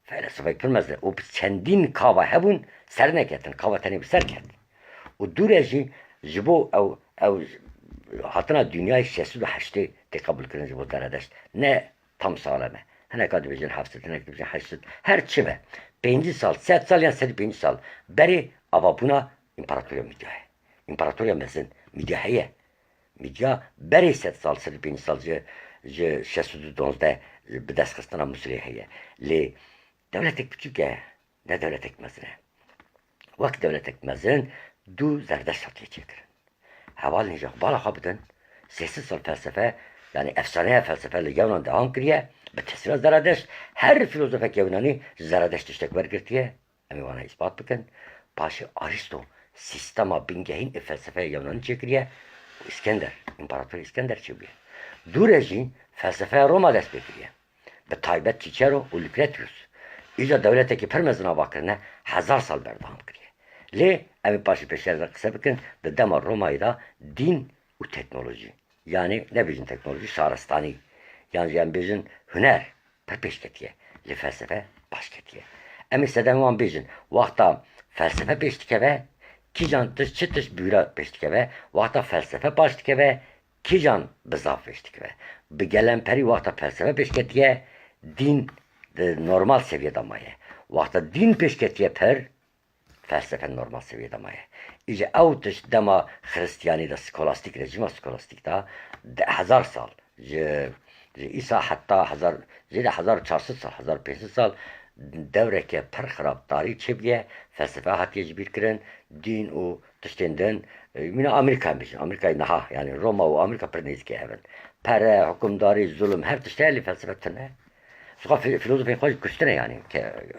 فیلسوفه که مثلا او چندین کاوا هبون سر نکتن کاوا تنی بسر کرد و دوره جی جبو او hatına dünyayı 608 tekabül kırın jibô zeradeşt ne tam saleme hene kad bijin 700 hene kad bijin 800 her çime 5 sal 7 sal ya 5 sal beri ava buna imparatorya midyaya imparatorya mezin midya heye midya beri 7 sal 5 sal je 612 bi dest xistana Musulê heye lê devletek küçük e ne devletek mezin wek devletek mezin du zerdeşt hatiye çekirin حوال نیجا بالا خواب بدن 300 سال فلسفه yani efsane felsefeler Yunan devam kiriye به تسیر زرادشت her filozofek Yunani Zaradeşt iştek vergirtiye emi bana ispat bıkın başı Aristo sistema bingehin felsefe Yunani çekiriye İskender İmparator İskender çekiyor Durejin felsefe Roma dest bekiriye به taybet Cicero و Lucretius iyice devletteki permezine bakırına 1000 sal berdam kiriye Le evi başı peşlerine kısa bakın de dema Roma'yı da din ve teknoloji. Yani ne bizim teknoloji? Şaristani. Yani bizim hüner peşketiye. Le felsefe başketiye. Emi seden van bizim vakta felsefe peştike ve ki can dış çıtış büyüre peştike ve vakta felsefe baştike ve ki can bizaf peştike ve bir gelen peri vakta felsefe peşketiye din normal seviyede maya. Vakta din peşketiye per felsefe normal seviyede maya. İşte avtış dema Hristiyani da skolastik rejima skolastik da 1000 sal. İsa hatta 1400 sal, 1500 sal devreke per xarabdari çebiye felsefe hatiye cibir kirin din o tıştenden mina Amerika bişin. Amerika'yı naha yani Roma ve Amerika per neyizki evin. Per hükümdari zulüm her tıştayli felsefe tane. Soka filozofi koy kuştune yani.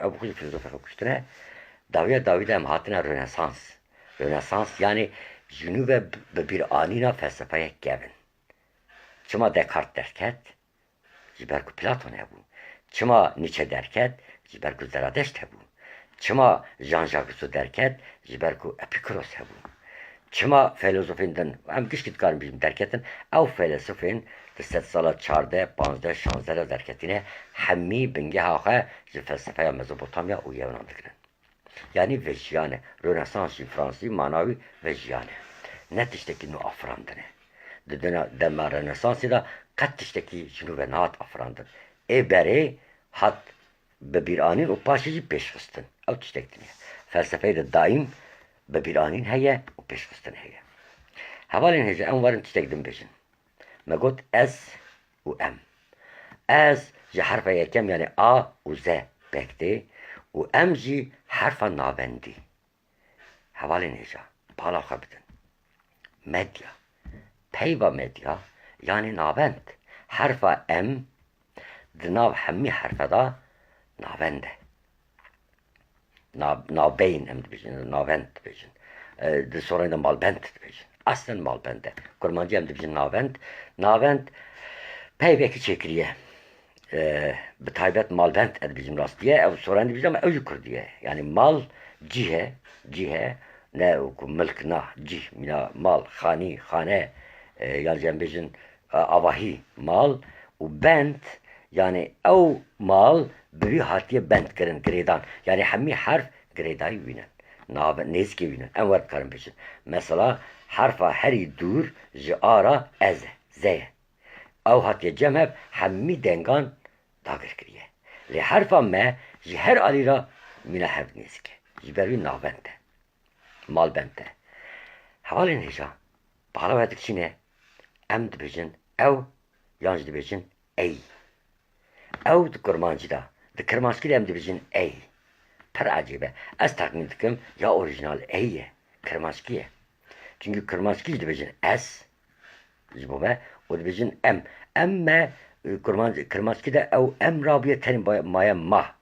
Ebu kuş filozofi kuştune. Davide em hatine Rönesans. Rönesans yani jünübe bir anina felsefeye gevin. Çıma Descartes derket, jiberku Platon hebu. Çıma Nietzsche derket, jiberku Zaradeşt hebu. Çıma Jean-Jacques Rousseau derket, jiberku Epikuros hebu. Çıma filozofinden, hem kişkit karım bizim derketin, ev filozofin set sala 14, 15, 16 derketine hemmi binge haqa ji felsefeya Mezopotamya u Yunan dikirin. Yani veciyane, Rönesansı Fransız manavi veciyane. Ne tişteki nu afrandine. Dema Rönesansı da kat tişteki şunu ve naat afrandın. Bere hat bir anin o paşıcı peşkıstın. Av tiştektin. Felsefeyi de daim bir anin heye o peşkıstın heye. Havalin hece en varın tiştektin beşin. Megot ez u em. Ez ji harfe yekem yani a u z bekti. و ام جی حرف نابندی حوالی نیجا بالا خبدن مدیا پیوا مدیا یعنی نابند حرف ام دناو همی حرف دا نابنده نابین ام دبیجن نابند دبیجن ده سورایده مالبند دبیجن اصلا مالبنده کرمانجی ام دبیجن نابند پیوکی çekiriye bir taybet malbent ed bizim rast diye ev soran bizim ama ev kurdiye yani mal cihe ne mülk na cih mina mal khane yani bizim avahi mal u bent yani ev mal bir hatiye bent kirin gredan yani hemmi harf gredayı vinen nezki vinen en var karın peşin mesela harfa heri dur ara ez ze ev hatiye cem hep hemmi dengan dagir kiriye. Li harfa me ji her alira mina hev nizke. Ji bervi navbente. Malbente. Havalin heja. Bağla verdik çine. Em dibijin ev yanj dibijin ey. Ev di kurmancı da. Di kurmancı da em dibijin ey. Per acibe. Ez takmin dikim ya orijinal eyye. Kurmancıye. Çünkü kurmancı dibijin es. Ji bu me. O dibijin em. Emme kırmançki de ev em rabiye terim maya ma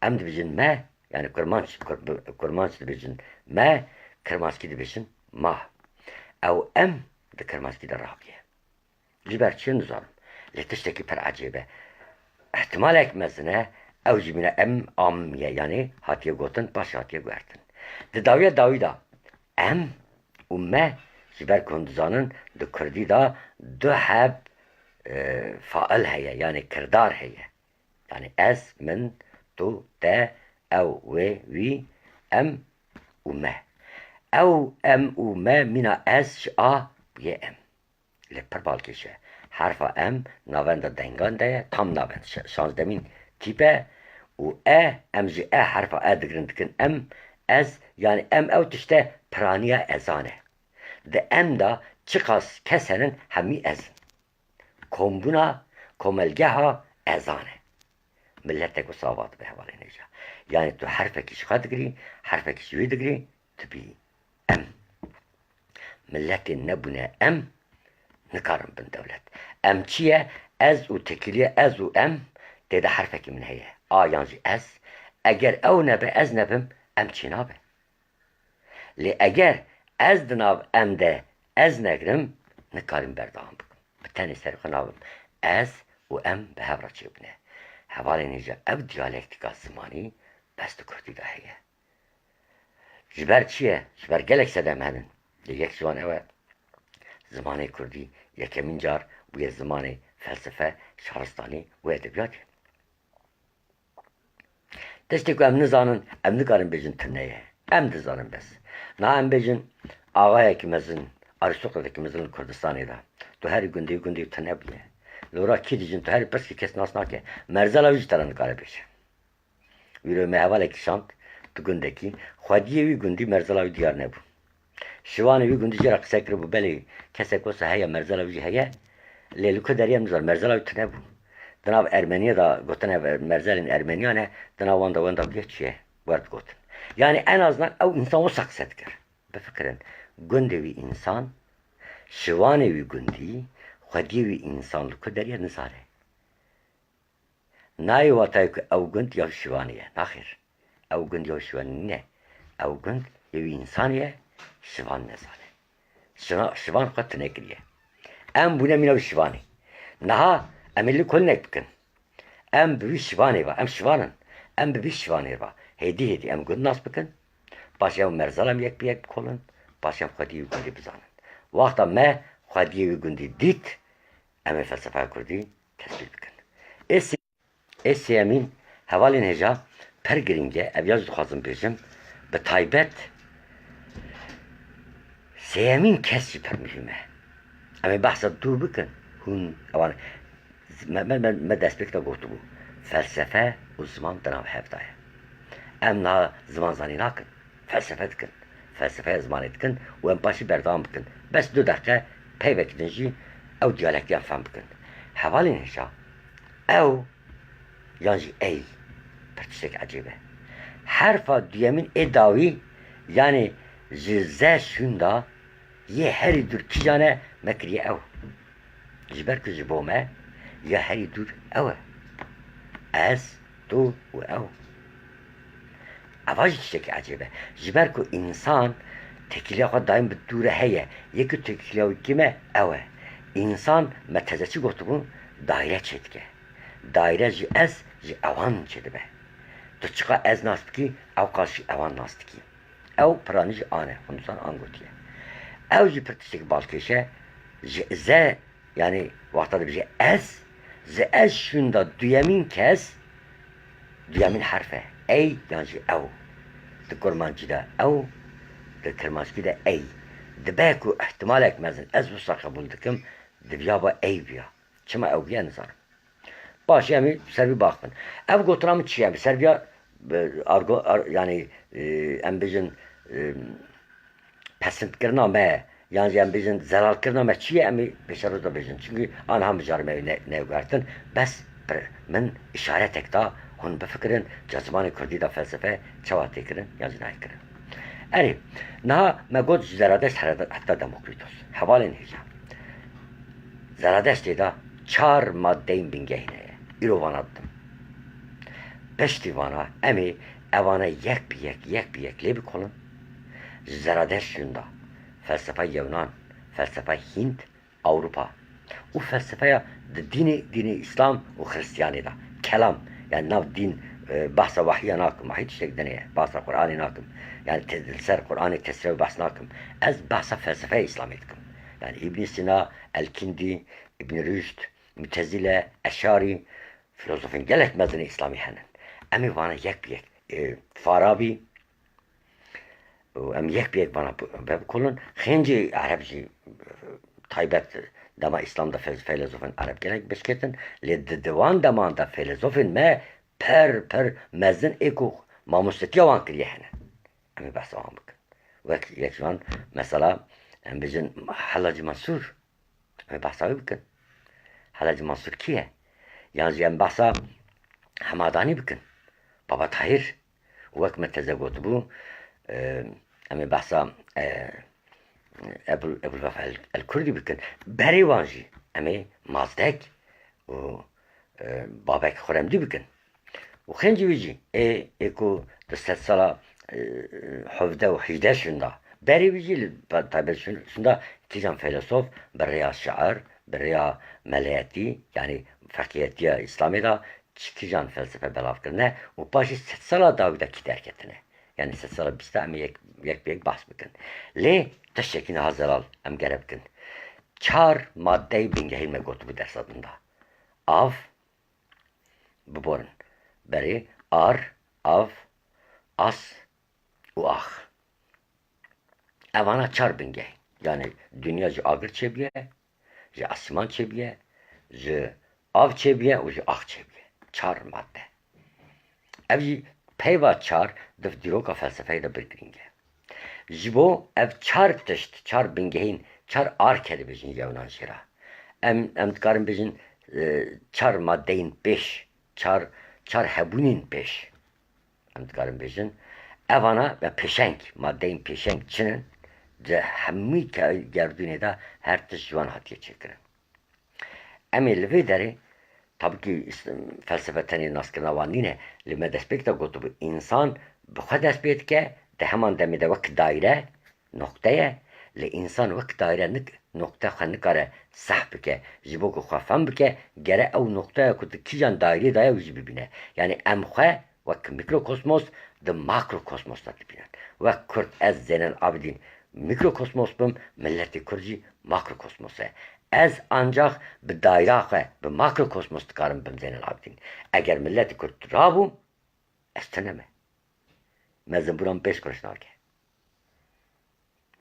em dibijin me yani kırmanç dibijin me kırmançki dibijin ma ev em de kırmançki de rabiye jiber çin zarım letişteki per acibe ihtimal ekmezine ev jibine em amiye yani hatiye gotin baş hatiye guertin. Di dawiya dawî da em û me ji ber kunduzanın di Kurdî da du heb fail heye yani kirdar heye. Yani ez, min, tu, te, ew, wê, wî, em û me. Ew, em û me mîna ez ji a yê em. Lê pir balkêş e. Herfa em navenda dengan de ye, tam navend şazdemîn tîpe û em ji herfa digirin dikin em, ez yani em ew tişte piraniya ezan e. Di em da çiqas kesenin hemî ezin. Kombuna, komelgeha ezan e. Milletek u savat be hevalê neca. Yani tu herfekî ji xwe digirî, herfekî ji wê digirî, tu bî em. Milletên nebûne em nikarin bin dewlet. Em çi ye? Ez û tekiliye ez û em têde herfekî min heye. A yan jî ez. Eger ew nebe ez nebim, em çî nabe. Lê eger ez di nav em de ez negirim, nikarim berdewam bikim. Bi tenê serî xwe nabim. Ez û em bi hev re çêbûne. Hevalê neca ev diyalektika zimanî bes di Kurdî de heye. Ji ber çi ye? Ji ber gelek sedem henin. Lê yek ji wan ew e zimanê Kurdî yekemîn car bûye zimanê felsefe, şaristanî û edebiyatê. Tiştê ku em nizanin, em nikarin bêjin tir neye. Em dizanin bes. Na em bêjin ağayekî mezin, aristokratekî mezin li Kurdistanê da. Tu herî gundî gundî tir nebûye. Lora kî dicin tu herî pirsî kes nas nake. Merzala wî ji te re nikare bêje. Wîro me hevalekî şand di gundekî, xwediyê wî gundî merzala wî diyar nebû. Şivanê wî gundî jî re qise kiribû belê kesek wisa heye merzala wî jî heye. Lê li ku deriyê em nizan merzala wî tir nebû. Di nav Ermeniye da gotine merzelên Ermeniyan e, di nav wan da wenda bûye çi ye? Werd gotin. Yani en azından ew însan wisa qise dikir. Bifikirin, gundê wî însan, şivanê wî gundî, xwediyê wî însan li ku deriyê nizane. Nayê watayê ku ew gund ya şivanê ye. Naxêr. Ew gund ya şivanê ne? Ew gund ya wî însanê ye, şivan nezane. Şivan xwe tune kiriye. Em bûne mîna wî şivanê. Niha em ê li kolinek bikin. Em bi wî şivanê ve em şivanin. Em bi wî şivanê ve hêdî hêdî em gund nas bikin. Paşê ew merzal em yek bi yek bikolin. Paşê em xwediyê wî gundî bizanin. Waxta me xwediyê wî gundî dît, em ê felsefeya Kurdî tespît bikin. Ê sêyemîn hevalên hêja pir giring e, ev ya jî dixwazim bêjim, bi taybet sêyemîn kes jî pir mühim e. Em ê behsa dû bikin. Hûn ewan me destpêk de gotibû. Felsefe û ziman di nav hev da ye. Em niha zimanzanî nakin. Felsefe dikin. Felsefeya zimanê dikin û em paşî berdewam bikin. Bes du deqe peyvekî din jî ew diyalektiyan fehm bikin. Hevalên hêja ew yan jî ey pir tiştek ecêb e. Herfa duyemîn ê dawî yani ji ze şûn da yê herî dûr kîjane me kiriye ew. Ji ber ku ji bo me ya herî dûr ew e. Ez, tu û ew. Eva jî tiştekî ecêb e. Ji ber ku însan tekiliya xwe daîm bi dûre heye. Yekî tekiliya wî kim e? Ew e. İnsan me teze çi gotibû? Daire çê dike. Daire ji ez ji ewan çê dibe. Tu çiqa ez nas bikî, ew qas jî ewan nas dikî. Ew piranî jî an e. Hindistan an gotiye. Ew jî pir tiştekî balkêş e. Ji ze yani waxta dibêje ez, ji ez şûn da duyemîn kes, duyemîn herf e. Ey yan jî ew. Di kurmancî de ew, di kirmanckî de ey. Dibe ku ihtimalek mezin ez wisa qebûl dikim, dibiya ba ey biya. Çima ew biya nizanim. Baş em servî baxin. Ev gotina min çi ye? Serviya yani em bêjin pesindkirina me yan jî em bêjin zelalkirina me çi ye em ê pêşeroz da bêjin. Çünkü aniha mijarî me newgertin. Bes min işaretek da hûn bifikirin ca zimanê Kurdî da felsefe çawa tê kirin yan jî nayê kirin. Erê, niha me got ji Zeradeşt heta Demokritos. Hevalên hêja. Zeradeştê da çar maddeyên bingehîne ye. İro vana didim. Piştî vana em ê evana yek bi yek lê bikolin. Ji Zeradeşt şûn da felsefa Yunan, felsefa Hint, Avrupa û felsefeya di dînê İslam û Hristiyanê da kelam yani nav din bahsa vahiyya nakim vahid şekdene bahsa Kur'an'ı nakim yani tedilser Kur'an'ı tesir bahs nakim az bahsa felsefe İslamiyetkim yani İbn Sina, El-Kindi, İbn Rüşd, Mütezile, Eşari filozofun gelek mezini İslami henin emi bana yek bir Farabi ام یک بیگ بنا بکلن خنجی عربی تایبت دما اسلام دا فیلسوفن عرب گلک بشکتن لید دوان دمان دا فیلسوفن ما پر مزن اکو ماموستیا وان کریه هنه امی بحث آن بکن وقت یک جوان مثلا ام بجن حلاج منصور امی بحث آن بکن حلاج منصور کیه یعنی ام بحثا حمادانی بکن بابا طاهر وقت متزوج بو امی بحثا ابو الوفا الكردي بكن بري وانجي امی مازدك و بابك خورمدي بكن وخنجي ويجي ايكو دست سالا حفظه و حجده شندا بري ويجي طيب شندا تيجان فيلسوف بريا شعر بريا ملياتي يعني فقيهتي اسلامي دا تيجان فلسفه بلاف كرنه و باشي ست سالا داودا كدر كتنه yani sesler bizde ama yek bahs bıkın. Le teşekkini hazır al em gere bıkın. Çar maddeyi bingehilme gotu bu ders adında. Av bu borun. Beri ar, av, as, uah. Evana çar bingeh. Yani dünya ji agır çebiye, ji asman çebiye, ji av çebiye, u ji ah çebiye. Çar madde. Ev peyva çar دف دیروکا فلسفه دا برگرینگه جبو اف چار تشت چار بنگهین چار آر کده بجین یونان شیرا ام دکارم بجین چار مادهین پیش چار هبونین پیش ام دکارم بجین اوانا و پیشنگ مادهین پیشنگ چنن ده همی که گردونه دا هر تش جوان hatiye çekirin امی لوی داره tabii ki felsefeteni naskına vanine lime despekta gotu bu insan bu kadar betke de hemen demide vak daire noktaya le insan vak daire nokta khanıkare sahbike jiboku khafam bike gere ev noktaya kutu kijan daire daya uji bine yani emkhe vak mikrokosmos de makrokosmos da bine vak kurt ez zenen abidin mikrokosmos bum milleti kurji makrokosmos Ez ancak bir daire bir makrokosmos tıkarım bim zeynel abidin. Eğer milleti Kürt rabum, ez teneme. Mezun buram 5 kuruş narke.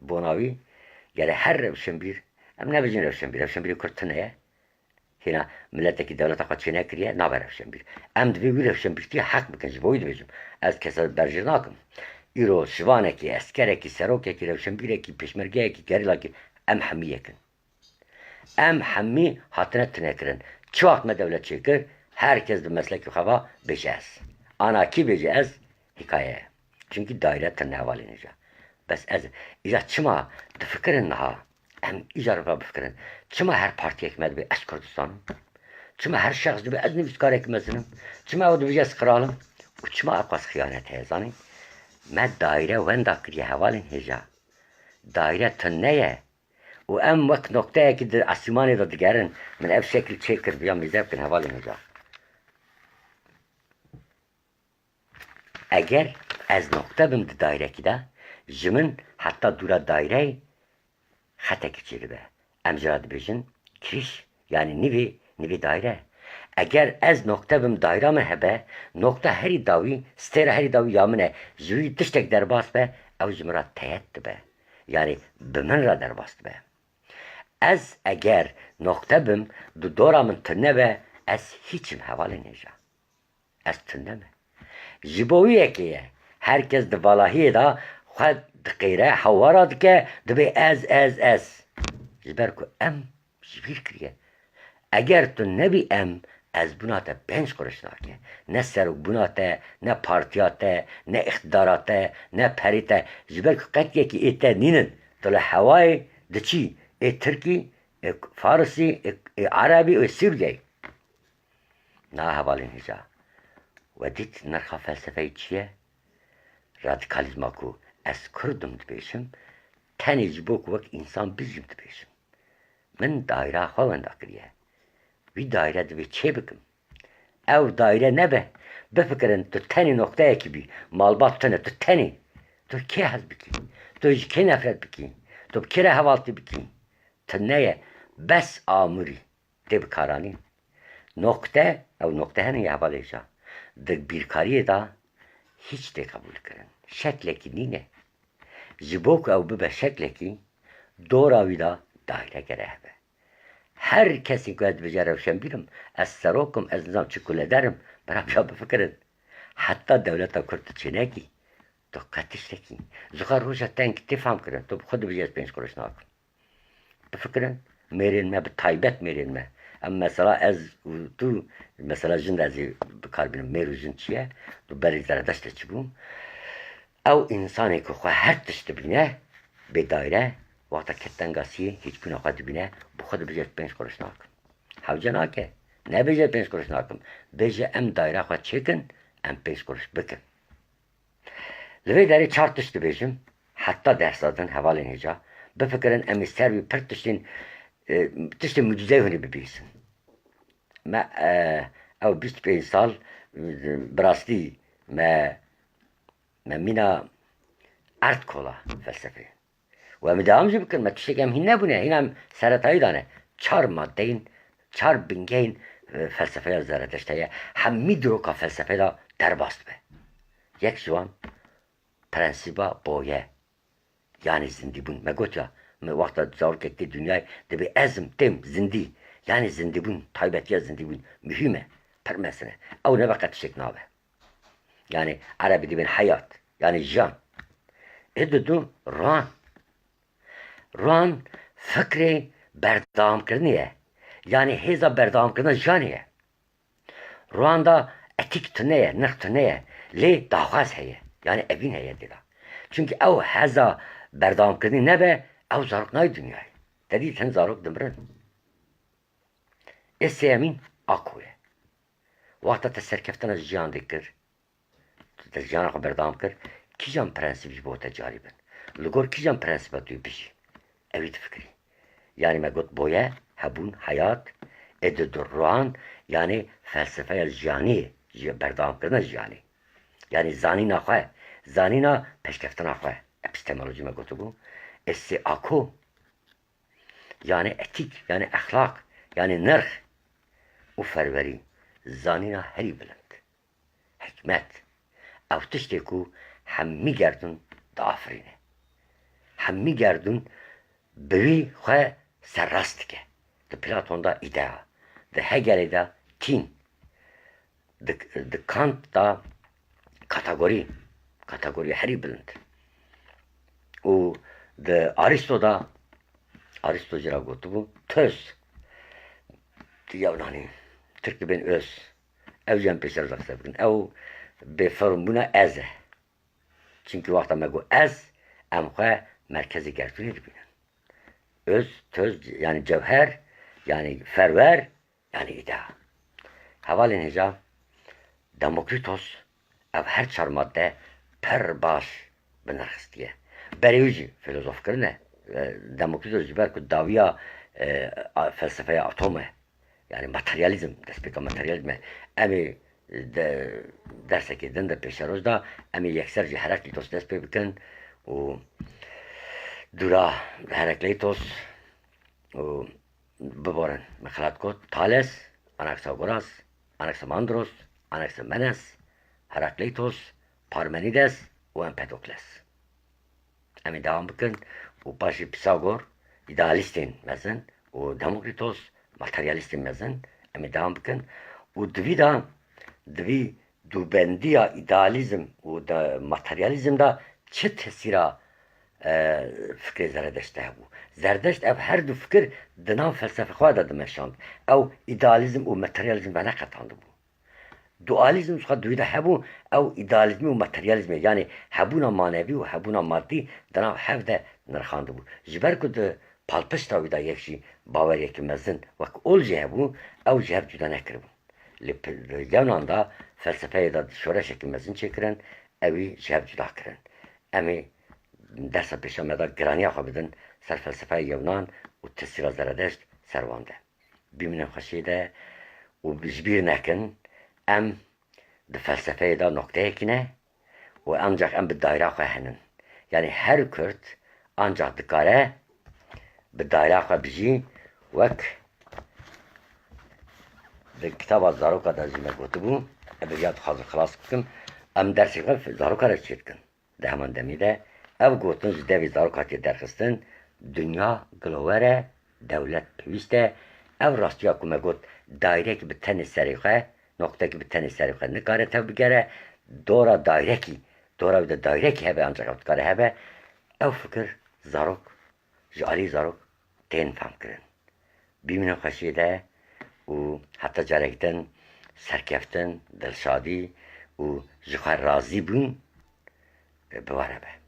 Bonavi, yani her revşen bir, hem ne bilin revşen bir Kürt teneye. Hina milletteki devlete kaçına kiriye, naber revşen bir. Em de bir revşen bir diye hak mıkınca boydu bizim. Ez kesel berjir nakım. İro, şivaneki, eskereki, serokeki, revşen bireki, peşmergeyeki, gerilaki, em hamiyekin. Em hemmi hatine tinekirin. Çoğak me devlet çekir. Herkes de mesleki hava becez. Ana ki becez hikaye. Çünkü daire tırne havalinece. Bes ez. İca çıma de fikrin naha. Em ica rufa fikrin. Çıma her parti ekmedi be es Kürdistan'ım. Çıma her şahs de ez nefis kar ekmezinin. Çıma o da becez kralım. Çıma akwas hıyanet hezani. Me daire venda kiriye havalin heca. Daire tırneye. و ام وقت نقطه که در آسمانی را دیگرن من اف شکل چکر بیام میزب کن حوالی نجا اگر از نقطه بم در دایره که ده جمن حتی دورا دایره خطه کچیری به امجراد بیشن کریش yani nivi daire eğer ez nokta bim daire mi hebe nokta heri davi stera heri davi yamine züyi dıştek derbas be ev jimra teyetti be yani bimin ra derbast be Ez eğer nokta bim du doramın tırne ve ez hiçim hevali neca. Ez tırne mi? Jiboviye ki herkes de valahiye da xad dikire havara dike de be ez. Jiber ku em jibir kiriye. Eğer tu ne bi em ez bunate 5 kuruş nake. Ne seruk bunate, ne partiyate, ne iktidarate, ne perite. Jiber ku qetiye ki ete ninin. Tole havai de çi? Türkî, Farsi, Arabi ve Sürge. Na havalin hica. Ve dit nerha felsefeyi çiye? Radikalizma ku ez Kürdüm dibêjim, tenê ji bo ku wek insan bijim dibêjim. Min daîra xwe wenda kiriye. Vî daîre divê çê bikim. ev daire ne be? Befkirin tu teni noktaya gibi malbat tane tu teni. Tu ki hez biki? Tu ki nefret biki? Tu kire havaltı biki? Tu neye? Bes amuri. De bikarani. Nokta, ev nokta hani havaleyca. De birkariye da hiç de kabul kırın. Şekleki nine. Jibok ev bibe şekleki doğru da daire gerehbe. Herkesin ki ez becerevşen bilim. Ez serokum, ez nizam çıkul ederim. Bana bir befkirin. Hatta devleta kurtu çineki. Dikkat işteki. Zuhar hoca tenk tifam kirin. Tu xudu bijez 5 kuruş nakim. Befkirin. Merinme, bir taybet merinme. Ama mesela ez tu mesela jind ezi kalbinin meruzun çiye. Tu berizlere daşta çıbum. Ev insanı ki her tişti bine bir daire vakta ketten gasiye hiç gün oka dibine bu kadar bize 5 kuruş nakım. Havca nake. Ne bize 5 kuruş nakım? Bize em daire kwa çekin em 5 kuruş bikin. Lüve deri çartıştı bizim. Hatta dersadın havalin heca. Bu fikrin emi servi pır tişti mücize hünü bibisin. Ma ev 25 sal brasti ma mina art kola felsefe. Ve müdahımcı bükün, me tiştekem hinne bu ne? Hinem seretayı da ne? Çar maddeyin, çar bingeyin felsefeye zerreteşteye. Hemmi droka felsefede derbast be. Yek şu an prensiba boye. Yani zindibun. Me got ya, me vakta zavuk etti dünyayı. De bir ezim, dem, zindi. Yani zindibun, taybetiye zindibun. Mühime, permesine. Ev ne vakit tiştek nabe. Yani Arabi dibin hayat. Yani can. Edudun ran. Ran fikri berdam kirniye. Yani heza berdam kirna janiye. Ruanda etik tüneye, nıh tüneye. Le dağaz heye. Yani evin heye dila. Çünkü ev heza berdam kirni ne be? Ev zarok nay dünyayı. Dedi sen zarok dimrin. Esemin akuye. Vakta te serkeftana jiyan dikir. Te jiyana berdam kir. Kijan prensibi bu te caribin. Ligor kijan prensibi tuyu bişi. Evet fikri. Yani me got boya, hebun, hayat, edudurruan, yani felsefeye jani, berdam kırna jani. Yani zanina xwe, zanina peşkeftina xwe. Epistemoloji me gotu bu. Esse ako, yani etik, yani ahlak, yani nırh, u ferveri, zanina heri bilind. Hikmet, ev tiştê ku hemî gerdun da afirîne. Hemî gerdun bivî xwe serrast dike. Di Platon'da idea, di Hegel'e de tin, di Kant da kategori herî bilind. û di Aristo'da, Aristo jî ra gotibû, töz, di Yevnanî, Türk dibên öz, ew jî em pêşerza qise bikin. Ew bêfermbûna ez e. Çünkü vakta me got ez, em xwe merkezî gerdûnê dibînin. Öz, töz, yani cevher, yani ferver, yani idea. Havalin heca, Demokritos, ev her çar madde per baş binarxistiye. Berevci filozof kirine, Demokritos jiber ku daviya felsefeye atome, yani materyalizm, despeka materyalizme, emi derseki din de peşerozda, emi yekserci Heraklitos despê bikin, û dura Herakleitos, û bibarin mexelat got, Thales, Anaxagoras, Anaximandros, Anaximenes, Herakleitos, Parmenides û Empedokles. Em devam bikin û paşî Pisagor, idealistên mezin û Demokritos, materyalistên mezin, em devam bikin û divî dûbendiya idealizm û de materyalizm da çi tesîra fikrê Zerdeştê hebû. Zerdeşt ev her du fikir di nav felsefe xwe de dimeşand. Ew idealizm û materyalizm ve neqetandibû. Dualizm xwe duî de hebû, ew idealizmî û materyalizmê yani hebûna manevî û hebûna maddî di nav hev de nirxandibû. Ji ber ku di palpişta wî de yek jî bawerekî mezin wek ol jî hebû, ew ji hev cuda nekiribûn. Li Yevnan da felsefeyê de şoreşekî mezin çêkirin, evî ji hev cuda kirin. Em ê dersa pêşa me da giraniya xwe bidin ser felsefeya Yevnan û tesîra Zerdeşt ser wan de. Bîmînin xweşî de û ji bîr nekin em di felsefeyê de nokteyekîne û ancak em bi dayra xwe henin. Yani her Kürt ancak dikare bi dayra xwe bijî wek di kitaba zaroka de jî me gotibû, ev ya dixwazim xilas bikim, em dersê xwe zaroka re çê dikin. Di heman demî de ev gotin ji devê zaroka tê derxistin, dünya gilowere, dewlet pêwîst e, ev rastiya ku me got dayrekî bi tenê serê xwe, noktekî bi tenê serê xwe nikare tev bigere, dora dayrekî, dora wî de dayrekî hebe ancak ev dikare hebe, ev fikir zarok, ji alî zarok tên femkirin. Bîmînin xweşiyê de û heta carek din serkeftin, dilşadî û ji xwe razî bûn biware be.